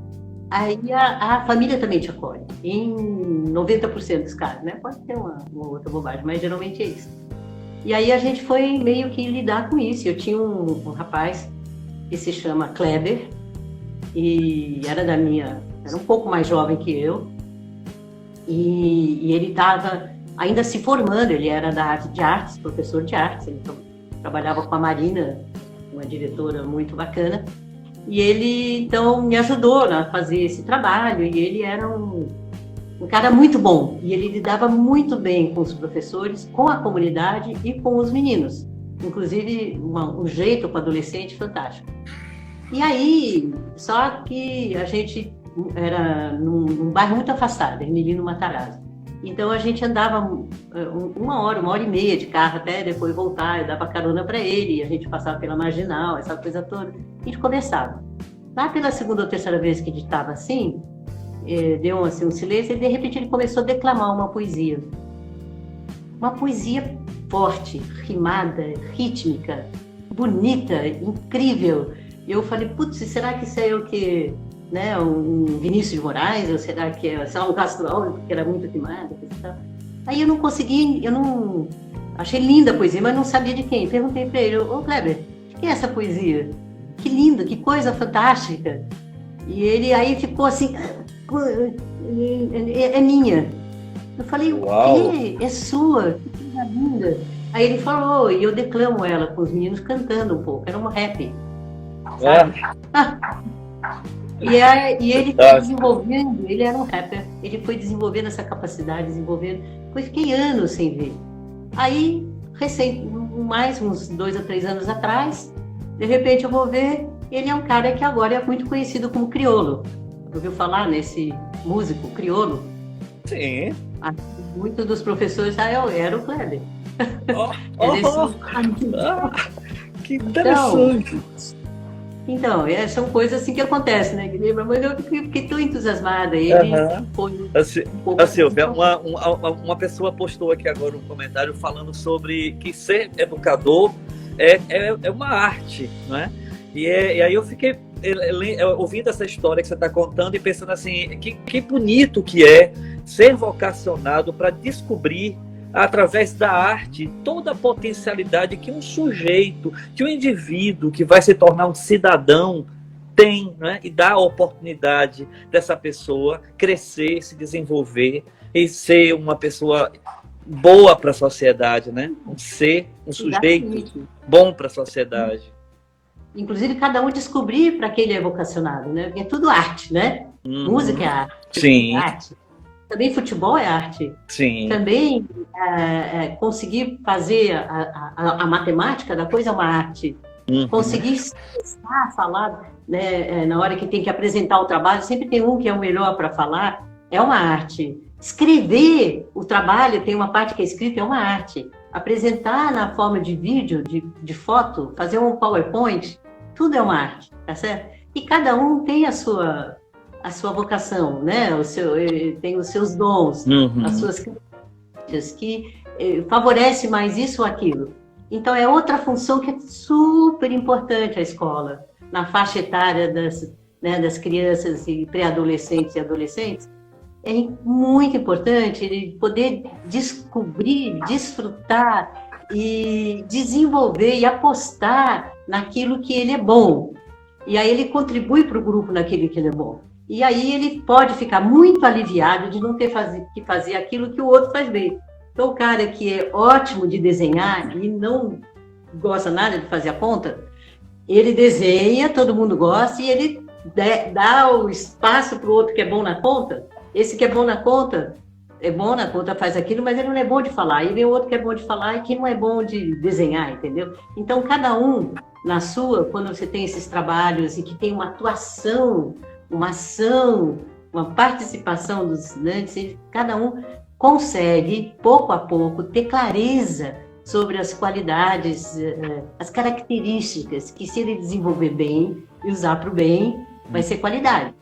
aí a família também te acolhe, em 90% dos casos, né? Pode ter uma outra bobagem, mas geralmente é isso. E aí a gente foi meio que lidar com isso. Eu tinha um rapaz que se chama Kleber, e era um pouco mais jovem que eu, e ele estava ainda se formando, ele era da área de artes, professor de artes, ele trabalhava com a Marina, uma diretora muito bacana, e ele então me ajudou a fazer esse trabalho, e ele era um cara muito bom, e ele lidava muito bem com os professores, com a comunidade e com os meninos, inclusive um jeito com o adolescente fantástico. E aí, só que a gente era num bairro muito afastado, Ermelino Matarazzo. Então a gente andava uma hora e meia de carro até depois voltar, eu dava carona para ele, a gente passava pela Marginal, essa coisa toda, e a gente conversava. Lá pela segunda ou terceira vez que a gente estava assim, deu assim, um silêncio, e de repente ele começou a declamar uma poesia. Uma poesia forte, rimada, rítmica, bonita, incrível. E eu falei, putz, será que isso é o que, né, um Vinícius de Moraes, ou será que é só um Castro Alves, porque era muito rimado? Aí eu não achei linda a poesia, mas não sabia de quem. Perguntei para ele, ô Kleber, o que é essa poesia? Que linda, que coisa fantástica. E ele aí ficou assim, é minha. Eu falei, Uau. O quê? É sua? Que coisa linda. Aí ele falou, e eu declamo ela com os meninos cantando um pouco, era um rap. E ele foi desenvolvendo, ele era um rapper, ele foi desenvolvendo essa capacidade, depois fiquei anos sem ver. Aí, mais uns 2 a 3 anos atrás, de repente eu vou ver, ele é um cara que agora é muito conhecido como Criolo. Ouviu falar nesse músico, Criolo? Sim. Muitos dos professores era o Kleber. Que interessante. Então, são coisas assim que acontecem, né? Mas eu fiquei tão entusiasmada. Ele foi Silvia, uma pessoa postou aqui agora um comentário falando sobre que ser educador é uma arte, né? E aí eu fiquei ouvindo essa história que você está contando e pensando assim, que bonito que é ser vocacionado para descobrir através da arte toda a potencialidade que um sujeito, que um indivíduo que vai se tornar um cidadão tem, né? E dar a oportunidade dessa pessoa crescer, se desenvolver e ser uma pessoa boa para a sociedade, né? Um sujeito bom para a sociedade. Inclusive, cada um descobrir para que ele é vocacionado, né? Porque é tudo arte, né? Música é arte. Sim. É arte. Também futebol é arte. Sim. Também conseguir fazer a matemática da coisa é uma arte. Conseguir expressar, falar, né, na hora que tem que apresentar o trabalho, sempre tem um que é o melhor para falar, é uma arte. Escrever o trabalho, tem uma parte que é escrita, é uma arte. Apresentar na forma de vídeo, de foto, fazer um PowerPoint, tudo é uma arte, tá certo? E cada um tem a sua vocação, né? Tem os seus dons, as suas características que favorece mais isso ou aquilo. Então, é outra função que é super importante a escola, na faixa etária das crianças e pré-adolescentes e adolescentes. É muito importante ele poder descobrir, desfrutar e desenvolver e apostar naquilo que ele é bom. E aí ele contribui para o grupo naquilo que ele é bom. E aí ele pode ficar muito aliviado de não ter que fazer aquilo que o outro faz bem. Então, o cara que é ótimo de desenhar e não gosta nada de fazer a ponta, ele desenha, todo mundo gosta, e ele dá o espaço para o outro que é bom na ponta. Esse que é bom na ponta, faz aquilo, mas ele não é bom de falar. E vem o outro que é bom de falar e que não é bom de desenhar, entendeu? Então, cada um, na sua, quando você tem esses trabalhos e que tem uma atuação, uma ação, uma participação dos estudantes, cada um consegue, pouco a pouco, ter clareza sobre as qualidades, as características que, se ele desenvolver bem e usar para o bem, vai ser qualidade.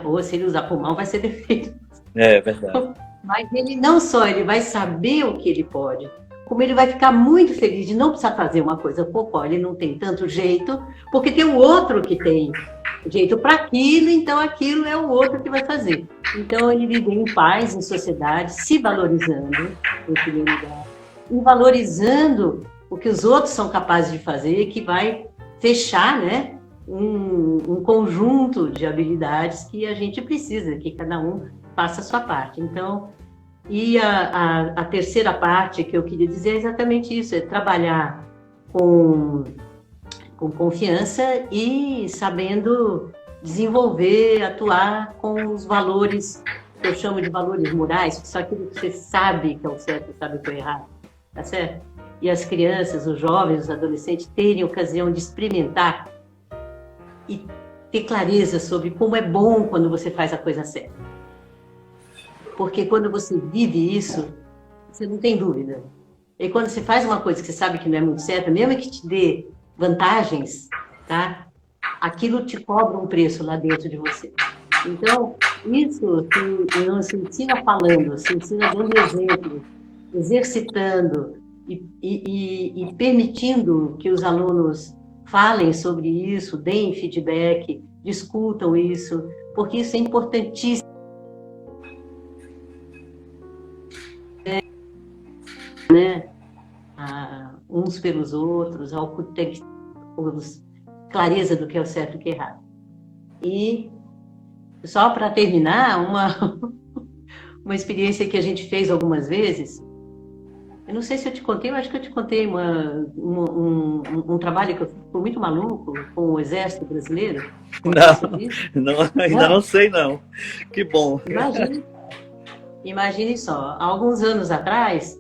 Ou se ele usar para o mal, vai ser defeito. É verdade. Mas ele não só ele vai saber o que ele pode, como ele vai ficar muito feliz de não precisar fazer uma coisa por qual ele não tem tanto jeito, porque tem um outro que tem jeito para aquilo, então aquilo é o outro que vai fazer. Então ele vive em paz, em sociedade, se valorizando, em primeiro lugar, e valorizando o que os outros são capazes de fazer, que vai fechar, né, um conjunto de habilidades que a gente precisa, que cada um faça a sua parte. Então, e a terceira parte que eu queria dizer é exatamente isso, é trabalhar com confiança e sabendo desenvolver, atuar com os valores, que eu chamo de valores morais, que são aquilo que você sabe que é o certo e sabe que é o errado, tá certo? E as crianças, os jovens, os adolescentes terem ocasião de experimentar e ter clareza sobre como é bom quando você faz a coisa certa. Porque quando você vive isso, você não tem dúvida. E quando você faz uma coisa que você sabe que não é muito certa, mesmo que te dê vantagens, tá? Aquilo te cobra um preço lá dentro de você. Então, isso não se ensina falando, se ensina dando exemplo, exercitando e permitindo que os alunos falem sobre isso, deem feedback, discutam isso, porque isso é importantíssimo. Né? Uns pelos outros, ao ter clareza do que é o certo e o que é errado. E só para terminar, uma experiência que a gente fez algumas vezes, eu não sei se eu te contei, eu acho que eu te contei um trabalho que eu fiz muito maluco com o Exército Brasileiro. Ainda não sei não. Que bom. Imagine só, há alguns anos atrás,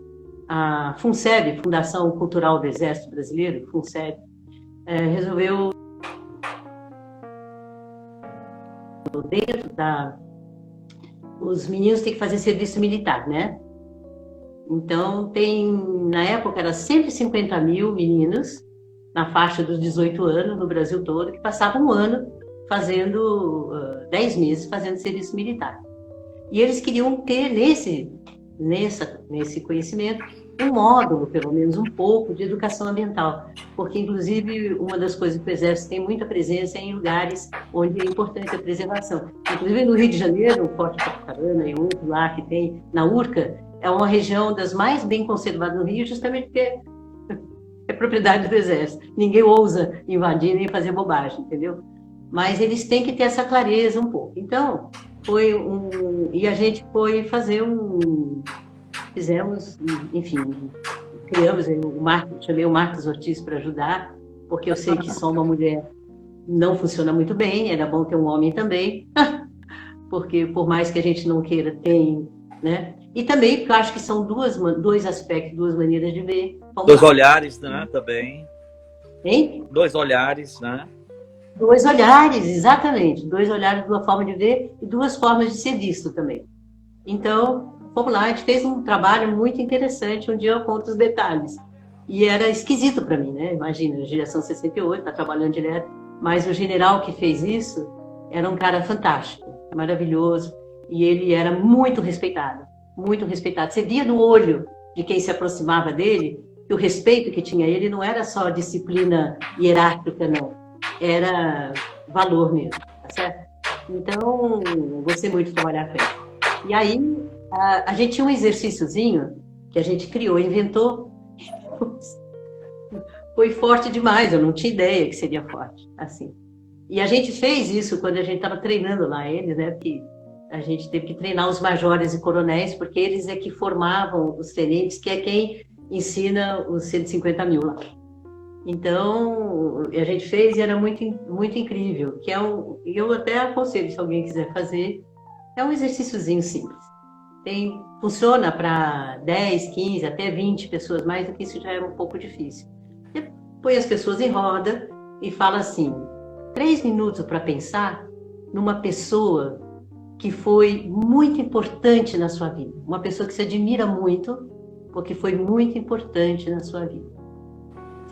a FUNSEB, Fundação Cultural do Exército Brasileiro, FUNSEB, resolveu, dentro os meninos têm que fazer serviço militar, né? Então, na época, era 150 mil meninos, na faixa dos 18 anos, no Brasil todo, que passavam um ano fazendo, 10 meses fazendo serviço militar. E eles queriam ter nesse conhecimento um módulo, pelo menos um pouco, de educação ambiental, porque, inclusive, uma das coisas que o Exército tem muita presença é em lugares onde é importante a preservação. Inclusive, no Rio de Janeiro, o Forte Copacabana e outro lá que tem, na Urca, é uma região das mais bem conservadas no Rio, justamente porque é propriedade do Exército. Ninguém ousa invadir nem fazer bobagem, entendeu? Mas eles têm que ter essa clareza um pouco. Então, e a gente foi fazer fizemos, enfim, criamos, chamei o Marcos Ortiz para ajudar, porque eu sei que só uma mulher não funciona muito bem, era bom ter um homem também, porque por mais que a gente não queira, tem, né? E também porque eu acho que são dois aspectos, duas maneiras de ver. Dois olhares, né, também. Hein? Dois olhares, né? Dois olhares, exatamente. Dois olhares, duas formas de ver e duas formas de ser visto também. Então, vamos lá, a gente fez um trabalho muito interessante, um dia eu conto os detalhes. E era esquisito para mim, né? Imagina, geração 68, está trabalhando direto, mas o general que fez isso era um cara fantástico, maravilhoso, e ele era muito respeitado, muito respeitado. Você via no olho de quem se aproximava dele que o respeito que tinha ele não era só disciplina hierárquica, não. Era valor mesmo, tá certo? Então, eu gostei muito de trabalhar com ele. E aí, a gente tinha um exercíciozinho que a gente criou, inventou. Foi forte demais, eu não tinha ideia que seria forte, assim. E a gente fez isso quando a gente estava treinando lá eles, né? Porque a gente teve que treinar os majores e coronéis, porque eles é que formavam os tenentes, que é quem ensina os 150 mil lá. Então, a gente fez e era muito, muito incrível, que eu até aconselho, se alguém quiser fazer, é um exercíciozinho simples. Funciona para 10, 15, até 20 pessoas, mais do que isso já é um pouco difícil. Você põe as pessoas em roda e fala assim, 3 minutos para pensar numa pessoa que foi muito importante na sua vida, uma pessoa que você admira muito, porque foi muito importante na sua vida.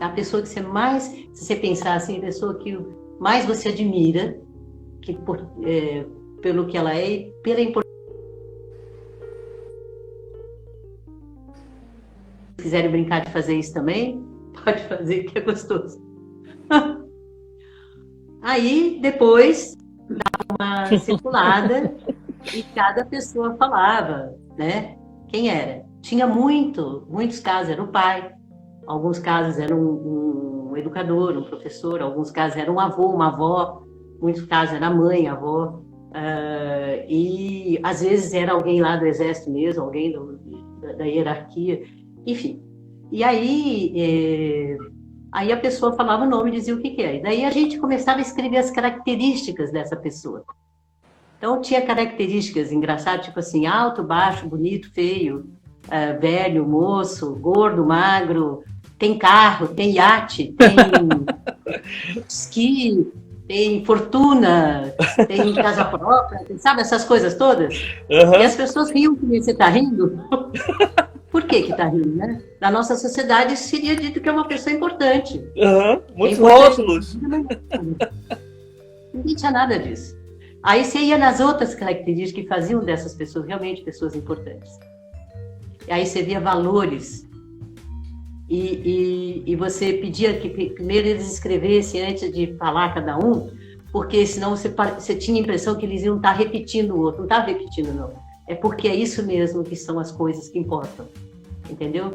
A pessoa que você mais, se você pensar assim, a pessoa que mais você admira, que pelo que ela é e pela importância. Se quiserem brincar de fazer isso também, pode fazer, que é gostoso. Aí, depois, dá uma circulada e cada pessoa falava, né? Quem era? Tinha muitos casos, era o pai, alguns casos era um educador, um professor, alguns casos era um avô, uma avó, muitos casos era a mãe, a avó, e às vezes era alguém lá do exército mesmo, alguém da hierarquia, enfim. E aí a pessoa falava o nome e dizia o que é. E daí a gente começava a escrever as características dessa pessoa. Então tinha características engraçadas, tipo assim, alto, baixo, bonito, feio, velho, moço, gordo, magro, tem carro, tem iate, tem esqui, tem fortuna, tem casa própria, sabe essas coisas todas? Uhum. E as pessoas riam que você está rindo. Por que está rindo, né? Na nossa sociedade seria dito que é uma pessoa importante. Muitos rótulos. Ninguém tinha nada disso. Aí você ia nas outras características que faziam dessas pessoas realmente pessoas importantes. E aí você via valores. E você pedia que primeiro eles escrevessem antes de falar cada um, porque senão você tinha a impressão que eles iam estar repetindo o outro. Não estava repetindo, não. É porque é isso mesmo que são as coisas que importam. Entendeu?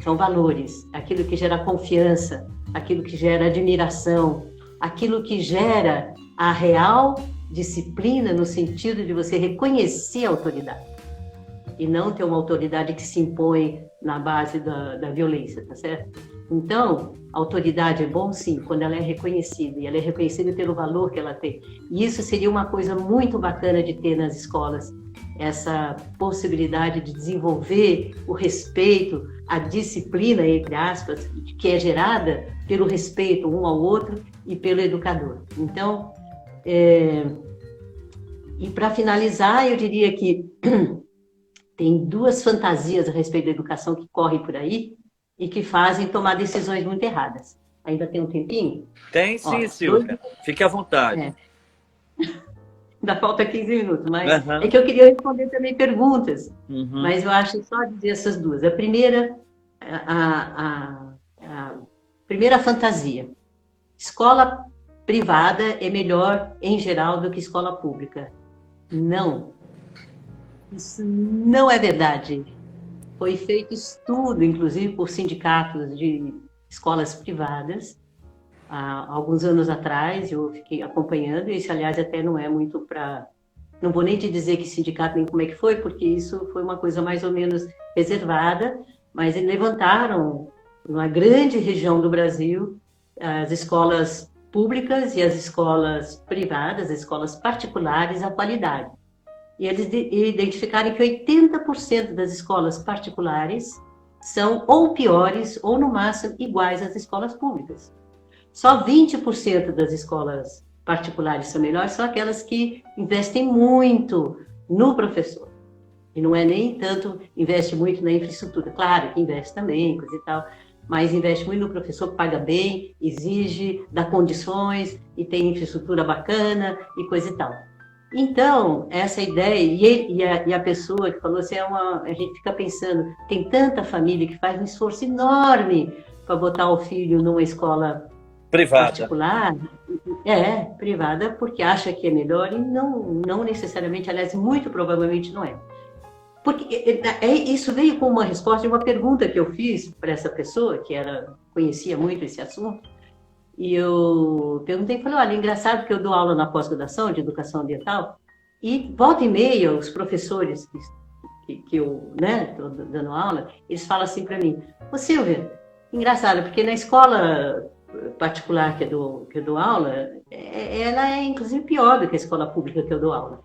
São valores. Aquilo que gera confiança, aquilo que gera admiração, aquilo que gera a real disciplina no sentido de você reconhecer a autoridade e não ter uma autoridade que se impõe na base da violência, tá certo? Então, a autoridade é bom, sim, quando ela é reconhecida, e ela é reconhecida pelo valor que ela tem. E isso seria uma coisa muito bacana de ter nas escolas, essa possibilidade de desenvolver o respeito, a disciplina, entre aspas, que é gerada pelo respeito um ao outro e pelo educador. Então, e para finalizar, eu diria que tem 2 fantasias a respeito da educação que correm por aí e que fazem tomar decisões muito erradas. Ainda tem um tempinho? Tem sim, Silvia. Fique à vontade. Ainda falta 15 minutos, mas é que eu queria responder também perguntas. Mas eu acho só dizer essas 2. A primeira, a primeira fantasia. Escola privada é melhor, em geral, do que escola pública. Não. Isso não é verdade. Foi feito estudo, inclusive, por sindicatos de escolas privadas, há alguns anos atrás, eu fiquei acompanhando, e isso, aliás, até não é muito para... Não vou nem te dizer que sindicato nem como é que foi, porque isso foi uma coisa mais ou menos reservada, mas eles levantaram, numa grande região do Brasil, as escolas públicas e as escolas privadas, as escolas particulares, a qualidade. E eles identificaram que 80% das escolas particulares são ou piores, ou no máximo iguais às escolas públicas. Só 20% das escolas particulares são melhores, são aquelas que investem muito no professor. E não é nem tanto investe muito na infraestrutura. Claro que investe também, coisa e tal, mas investe muito no professor, paga bem, exige, dá condições e tem infraestrutura bacana e coisa e tal. Então, essa ideia, e a pessoa que falou assim, a gente fica pensando, tem tanta família que faz um esforço enorme para botar o filho numa escola privada, particular, privada, porque acha que é melhor e não necessariamente, aliás, muito provavelmente não é. Porque isso veio com uma resposta de uma pergunta que eu fiz para essa pessoa, que conhecia muito esse assunto, e eu perguntei, falei, olha, engraçado que eu dou aula na pós-graduação de educação ambiental, e volta e meia, os professores que eu estou dando aula, eles falam assim para mim, ô Silvia, engraçado, porque na escola particular que eu dou aula, ela é inclusive pior do que a escola pública que eu dou aula.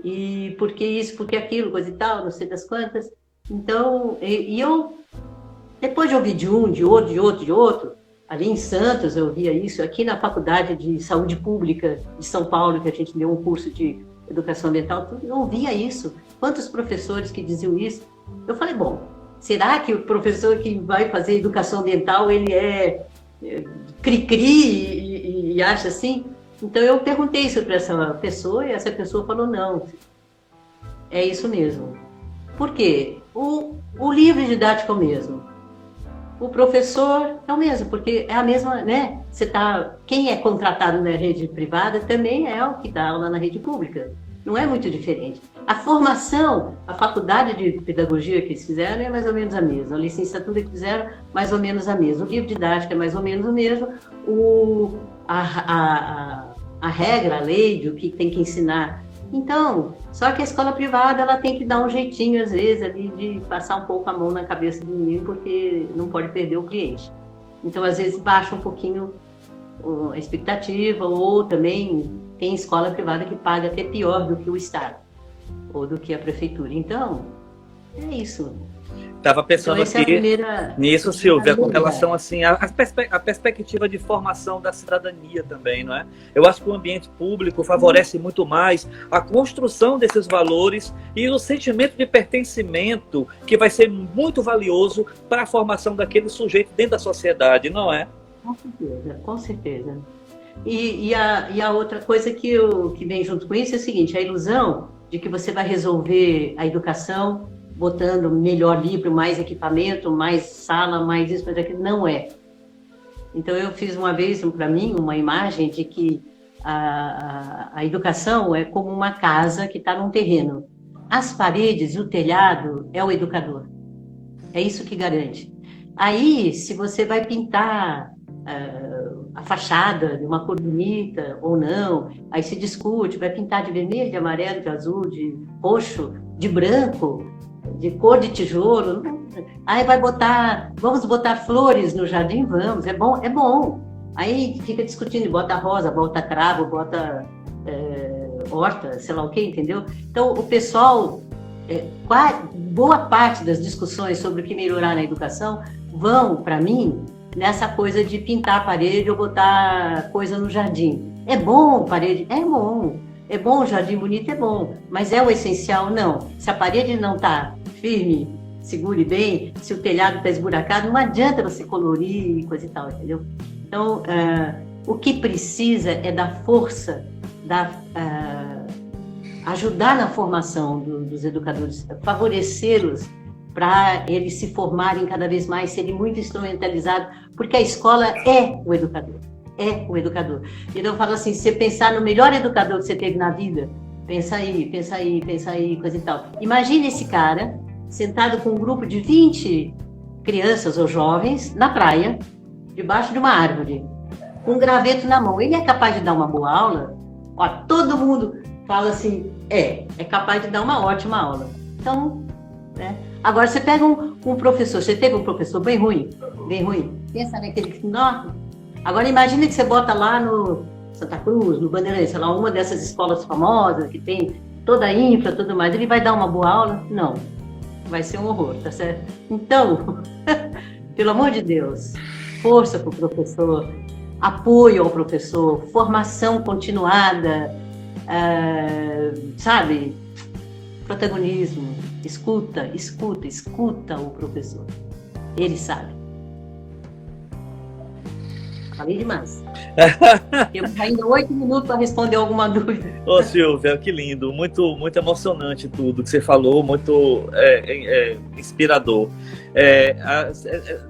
E por que isso, por que aquilo, coisa e tal, não sei das quantas. Então, eu, depois de ouvir de um, de outro, ali em Santos eu ouvia isso, aqui na Faculdade de Saúde Pública de São Paulo, que a gente deu um curso de educação ambiental, eu ouvia isso. Quantos professores que diziam isso? Eu falei, bom, será que o professor que vai fazer educação ambiental, ele é cri-cri e acha assim? Então eu perguntei isso para essa pessoa e essa pessoa falou, não, é isso mesmo. Por quê? O livro didático é o mesmo. O professor é o mesmo, porque é a mesma, né? Quem é contratado na rede privada também é o que dá aula na rede pública. Não é muito diferente. A formação, a faculdade de pedagogia que eles fizeram é mais ou menos a mesma. A licenciatura que fizeram, mais ou menos a mesma. O livro didático é mais ou menos o mesmo. A regra, a lei de o que tem que ensinar. Então, só que a escola privada ela tem que dar um jeitinho, às vezes, ali de passar um pouco a mão na cabeça do menino, porque não pode perder o cliente. Então, às vezes, baixa um pouquinho a expectativa, ou também tem escola privada que paga até pior do que o Estado, ou do que a prefeitura. Então, é isso. Estava pensando então, aqui nisso, Silvia, com relação assim, à perspectiva de formação da cidadania também, não é? Eu acho que o ambiente público favorece muito mais a construção desses valores e o sentimento de pertencimento que vai ser muito valioso para a formação daquele sujeito dentro da sociedade, não é? Com certeza, com certeza. E a outra coisa que vem junto com isso é o seguinte, a ilusão de que você vai resolver a educação botando melhor livro, mais equipamento, mais sala, mais isso, mais aquilo, não é. Então eu fiz uma vez, para mim, uma imagem de que a educação é como uma casa que está num terreno. As paredes e o telhado é o educador. É isso que garante. Aí, se você vai pintar a fachada de uma cor bonita ou não, aí se discute, vai pintar de vermelho, de amarelo, de azul, de roxo, de branco, de cor de tijolo, aí vamos botar flores no jardim, vamos, é bom. Aí fica discutindo, bota rosa, bota cravo, bota horta, sei lá o que, entendeu? Então o pessoal, boa parte das discussões sobre o que melhorar na educação vão, para mim, nessa coisa de pintar a parede ou botar coisa no jardim. É bom parede? É bom. É bom, jardim bonito é bom, mas é o essencial? Não. Se a parede não está firme, segure bem, se o telhado está esburacado, não adianta você colorir e coisa e tal, entendeu? Então, o que precisa é da força, ajudar na formação dos educadores, favorecê-los para eles se formarem cada vez mais, serem muito instrumentalizados, porque a escola é o educador. É o educador. Então eu falo assim, se você pensar no melhor educador que você teve na vida, pensa aí, coisa e tal. Imagina esse cara sentado com um grupo de 20 crianças ou jovens na praia, debaixo de uma árvore, com um graveto na mão. Ele é capaz de dar uma boa aula? Ó, todo mundo fala assim, é capaz de dar uma ótima aula. Então, né? Agora você pega um professor, você teve um professor bem ruim, pensa naquele que... Agora imagina que você bota lá no Santa Cruz, no Bandeirantes, sei lá, uma dessas escolas famosas que tem toda a infra, tudo mais, ele vai dar uma boa aula? Não, vai ser um horror, tá certo? Então, pelo amor de Deus, força para o professor, apoio ao professor, formação continuada, sabe? Protagonismo, escuta o professor, ele sabe. Falei demais. Temos ainda 8 minutos para responder alguma dúvida. Ô Silvia, que lindo, muito, muito emocionante tudo que você falou, muito inspirador.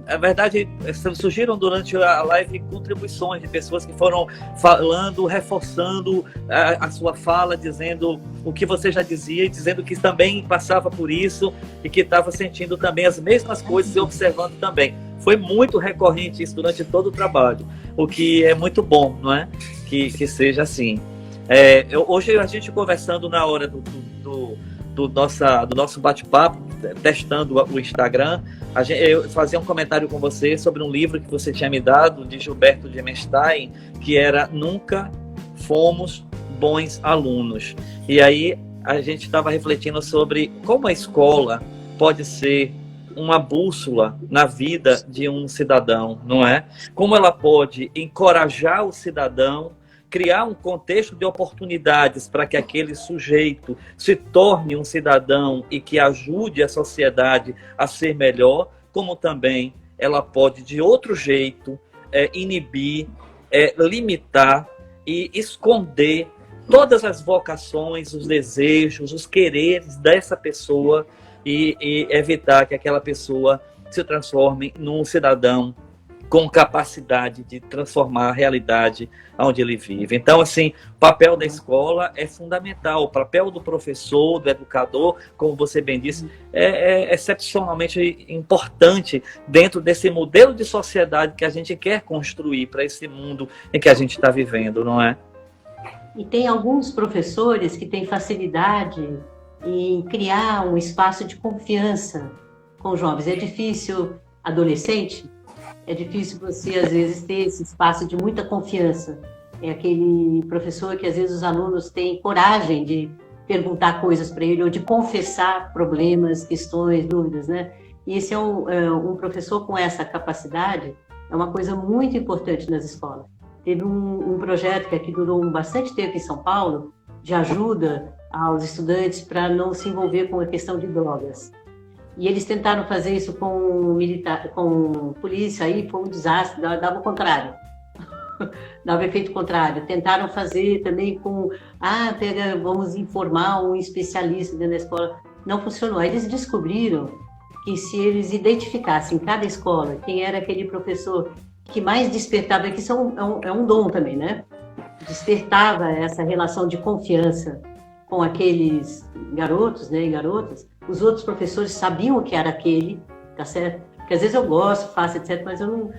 A verdade, surgiram durante a live contribuições de pessoas que foram falando, reforçando a sua fala, dizendo o que você já dizia, e dizendo que também passava por isso e que estava sentindo também as mesmas coisas e observando também. Foi muito recorrente isso durante todo o trabalho, o que é muito bom, não é? Que seja assim. Hoje a gente conversando na hora do nosso bate-papo, testando o Instagram, eu fazia um comentário com você sobre um livro que você tinha me dado, de Gilberto de Menstein, que era Nunca Fomos Bons Alunos. E aí a gente estava refletindo sobre como a escola pode ser uma bússola na vida de um cidadão, não é? Como ela pode encorajar o cidadão, criar um contexto de oportunidades para que aquele sujeito se torne um cidadão e que ajude a sociedade a ser melhor, como também ela pode, de outro jeito, inibir, limitar e esconder todas as vocações, os desejos, os quereres dessa pessoa e evitar que aquela pessoa se transforme num cidadão com capacidade de transformar a realidade onde ele vive. Então, assim, o papel da escola é fundamental. O papel do professor, do educador, como você bem disse, é excepcionalmente importante dentro desse modelo de sociedade que a gente quer construir para esse mundo em que a gente está vivendo, não é? E tem alguns professores que têm facilidade em criar um espaço de confiança com os jovens. É difícil, adolescente, é difícil você, às vezes, ter esse espaço de muita confiança. É aquele professor que, às vezes, os alunos têm coragem de perguntar coisas para ele ou de confessar problemas, questões, dúvidas, né? E esse é um professor com essa capacidade, é uma coisa muito importante nas escolas. Teve um projeto que aqui durou bastante tempo em São Paulo, de ajuda aos estudantes para não se envolver com a questão de drogas. E eles tentaram fazer isso com polícia, aí foi um desastre, dava o contrário. Dava efeito contrário. Tentaram fazer também com, vamos informar um especialista dentro da escola. Não funcionou. Aí eles descobriram que se eles identificassem em cada escola quem era aquele professor que mais despertava, que isso é um dom também, né? Despertava essa relação de confiança com aqueles garotos, né, e garotas. Os outros professores sabiam que era aquele, tá certo? Porque às vezes eu gosto, faço, etc., mas eu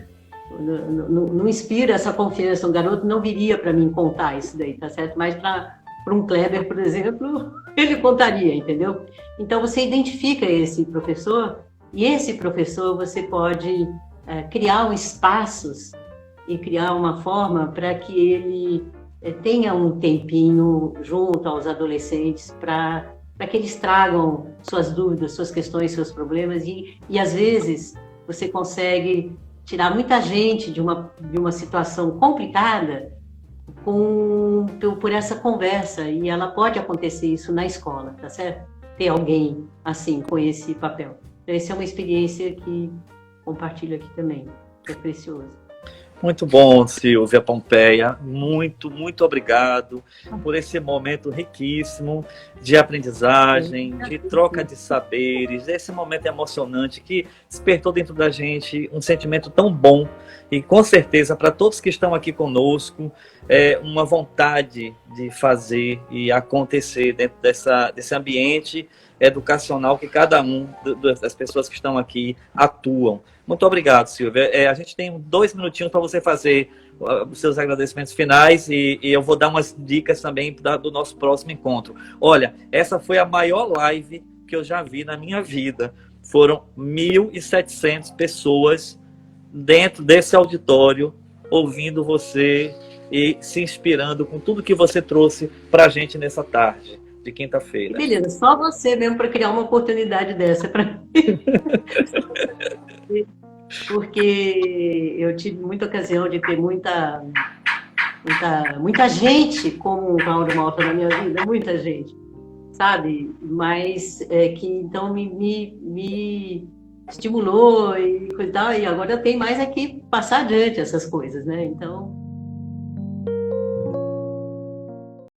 não inspiro essa confiança. Um garoto não viria para mim contar isso daí, tá certo? Mas para um Kleber, por exemplo, ele contaria, entendeu? Então você identifica esse professor, e esse professor você pode criar espaços e criar uma forma para que ele tenha um tempinho junto aos adolescentes para que eles tragam suas dúvidas, suas questões, seus problemas, e às vezes você consegue tirar muita gente de uma situação complicada por essa conversa, e ela pode acontecer isso na escola, tá certo? Ter alguém assim, com esse papel. Então, essa é uma experiência que compartilho aqui também, que é precioso. Muito bom, Silvia Pompeia. Muito, muito obrigado por esse momento riquíssimo de aprendizagem, de troca de saberes, esse momento emocionante que despertou dentro da gente um sentimento tão bom e, com certeza, para todos que estão aqui conosco, uma vontade de fazer e acontecer dentro desse ambiente educacional que cada um das pessoas que estão aqui atuam. Muito obrigado, Silvia. A gente tem 2 minutinhos para você fazer os seus agradecimentos finais e eu vou dar umas dicas também do nosso próximo encontro. Olha, essa foi a maior live que eu já vi na minha vida. Foram 1.700 pessoas dentro desse auditório ouvindo você e se inspirando com tudo que você trouxe para a gente nessa tarde de quinta-feira. Beleza, só você mesmo para criar uma oportunidade dessa para mim. Porque eu tive muita ocasião de ter muita gente como o Raul Malta na minha vida, muita gente, sabe? Mas que então me estimulou e tal, e agora eu tenho mais aqui passar adiante essas coisas, né? Então